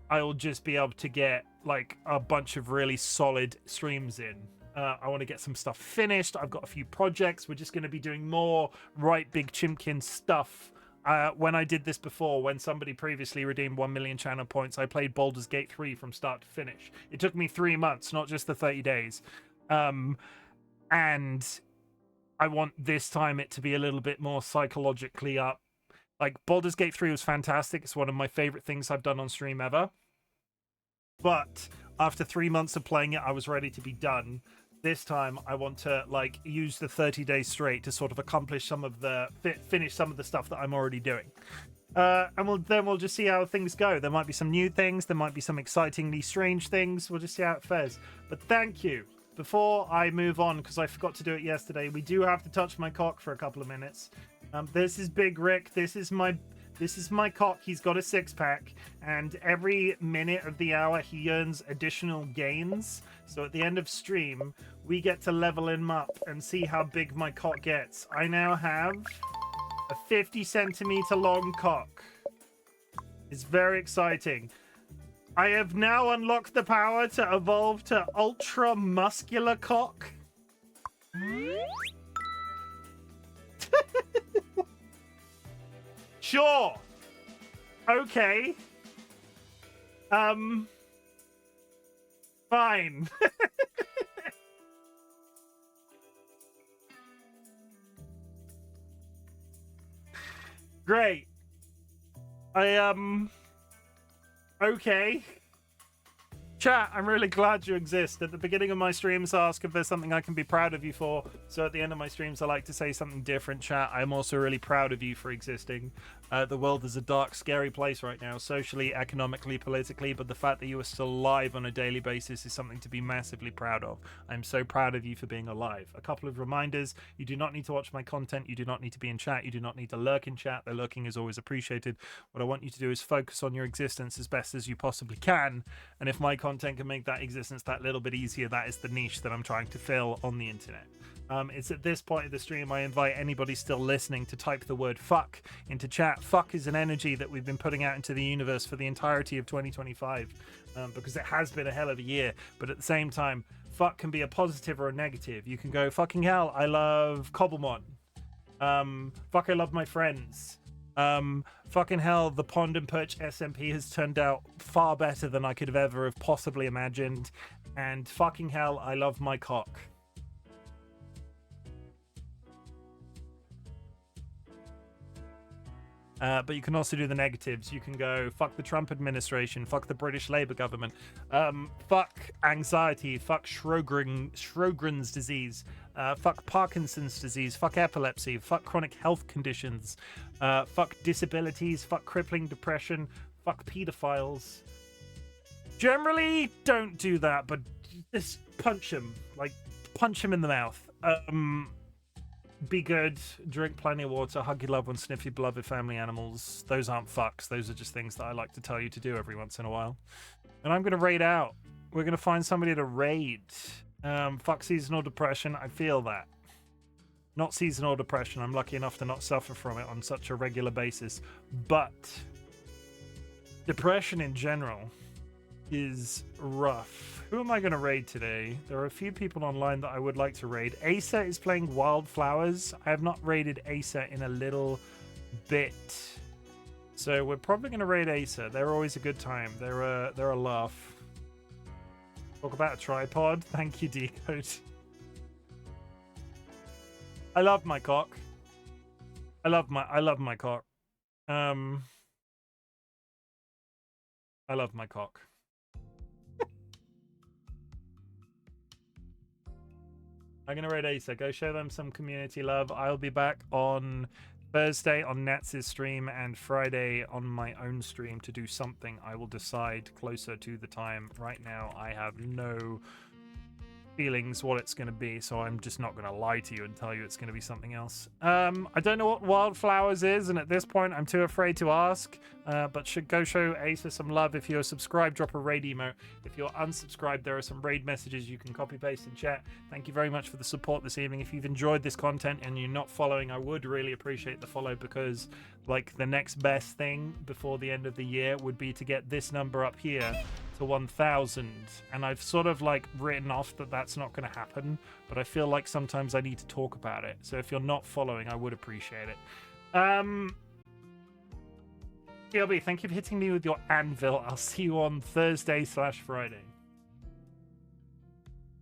I will just be able to get like a bunch of really solid streams in. I want to get some stuff finished. I've got a few projects. We're just going to be doing more RightBigChimken stuff. When I did this before, when somebody previously redeemed 1 million channel points, I played Baldur's Gate 3 from start to finish. It took me 3 months, not just the 30 days. And I want this time it to be a little bit more psychologically up. Like, Baldur's Gate 3 was fantastic. It's one of my favorite things I've done on stream ever. But after 3 months of playing it, I was ready to be done. This time, I want to like use the 30 days straight to sort of accomplish some of the finish some of the stuff that I'm already doing. And we'll just see how things go. There might be some new things. There might be some excitingly strange things. We'll just see how it fares. But thank you. Before I move on, because I forgot to do it yesterday, we do have to touch my cock for a couple of minutes. This is Big Rick. This is my cock. He's got a 6-pack, and every minute of the hour he earns additional gains. So at the end of stream, we get to level him up and see how big my cock gets. I now have a 50-centimeter long cock. It's very exciting. I have now unlocked the power to evolve to ultra muscular cock. Sure. Okay. Fine. Great. Okay. Chat, I'm really glad you exist. At the beginning of my streams, I ask if there's something I can be proud of you for. So at the end of my streams, I like to say something different. Chat, I'm also really proud of you for existing. The world is a dark, scary place right now, socially, economically, politically, but the fact that you are still alive on a daily basis is something to be massively proud of. I'm so proud of you for being alive. A couple of reminders: you do not need to watch my content, you do not need to be in chat, you do not need to lurk in chat. The lurking is always appreciated. What I want you to do is focus on your existence as best as you possibly can, and if my content can make that existence that little bit easier, that is the niche that I'm trying to fill on the internet. It's at this point of the stream I invite anybody still listening to type the word fuck into chat. Fuck is an energy that we've been putting out into the universe for the entirety of 2025, because it has been a hell of a year. But at the same time, fuck can be a positive or a negative. You can go, fucking hell, I love Cobblemon. Fuck, I love my friends. Fucking hell, the Pond and Perch SMP has turned out far better than I could have ever have possibly imagined. And fucking hell, I love my cock. But you can also do the negatives. You can go, fuck the Trump administration, fuck the British Labour government, fuck anxiety, fuck Sjogren's disease, fuck Parkinson's disease, fuck epilepsy, fuck chronic health conditions, fuck disabilities, fuck crippling depression, fuck pedophiles. Generally, don't do that, but just punch him. Like, punch him in the mouth. Be good, drink plenty of water, hug your loved ones, sniff your beloved family animals. Those aren't fucks. Those are just things that I like to tell you to do every once in a while. And I'm going to raid out. We're going to find somebody to raid. Fuck seasonal depression. I feel that. Not seasonal depression. I'm lucky enough to not suffer from it on such a regular basis. But depression in general is rough. Who am I going to raid today? There are a few people online that I would like to raid. Asa is playing Wildflowers. I have not raided Asa in a little bit. So we're probably going to raid Asa. They're always a good time. They're a laugh. Talk about a tripod. Thank you, Decode. I love my cock. I love my cock. I love my cock. I'm gonna raid Asa. Go show them some community love. I'll be back on Thursday on Nats's stream and Friday on my own stream to do something. I will decide closer to the time. Right now, I have no feelings what it's going to be, so I'm just not going to lie to you and tell you it's going to be something else. I don't know what Wildflowers is, and at this point I'm too afraid to ask, but should go show Asa some love. If you're subscribed, drop a raid emote. If you're unsubscribed, there are some raid messages you can copy paste in chat. Thank you very much for the support this evening. If you've enjoyed this content and you're not following, I would really appreciate the follow, because like the next best thing before the end of the year would be to get this number up here to 1,000, and I've sort of like written off that that's not going to happen, but I feel like sometimes I need to talk about it. So if you're not following, I would appreciate it. TLB, thank you for hitting me with your anvil. I'll see you on Thursday/Friday.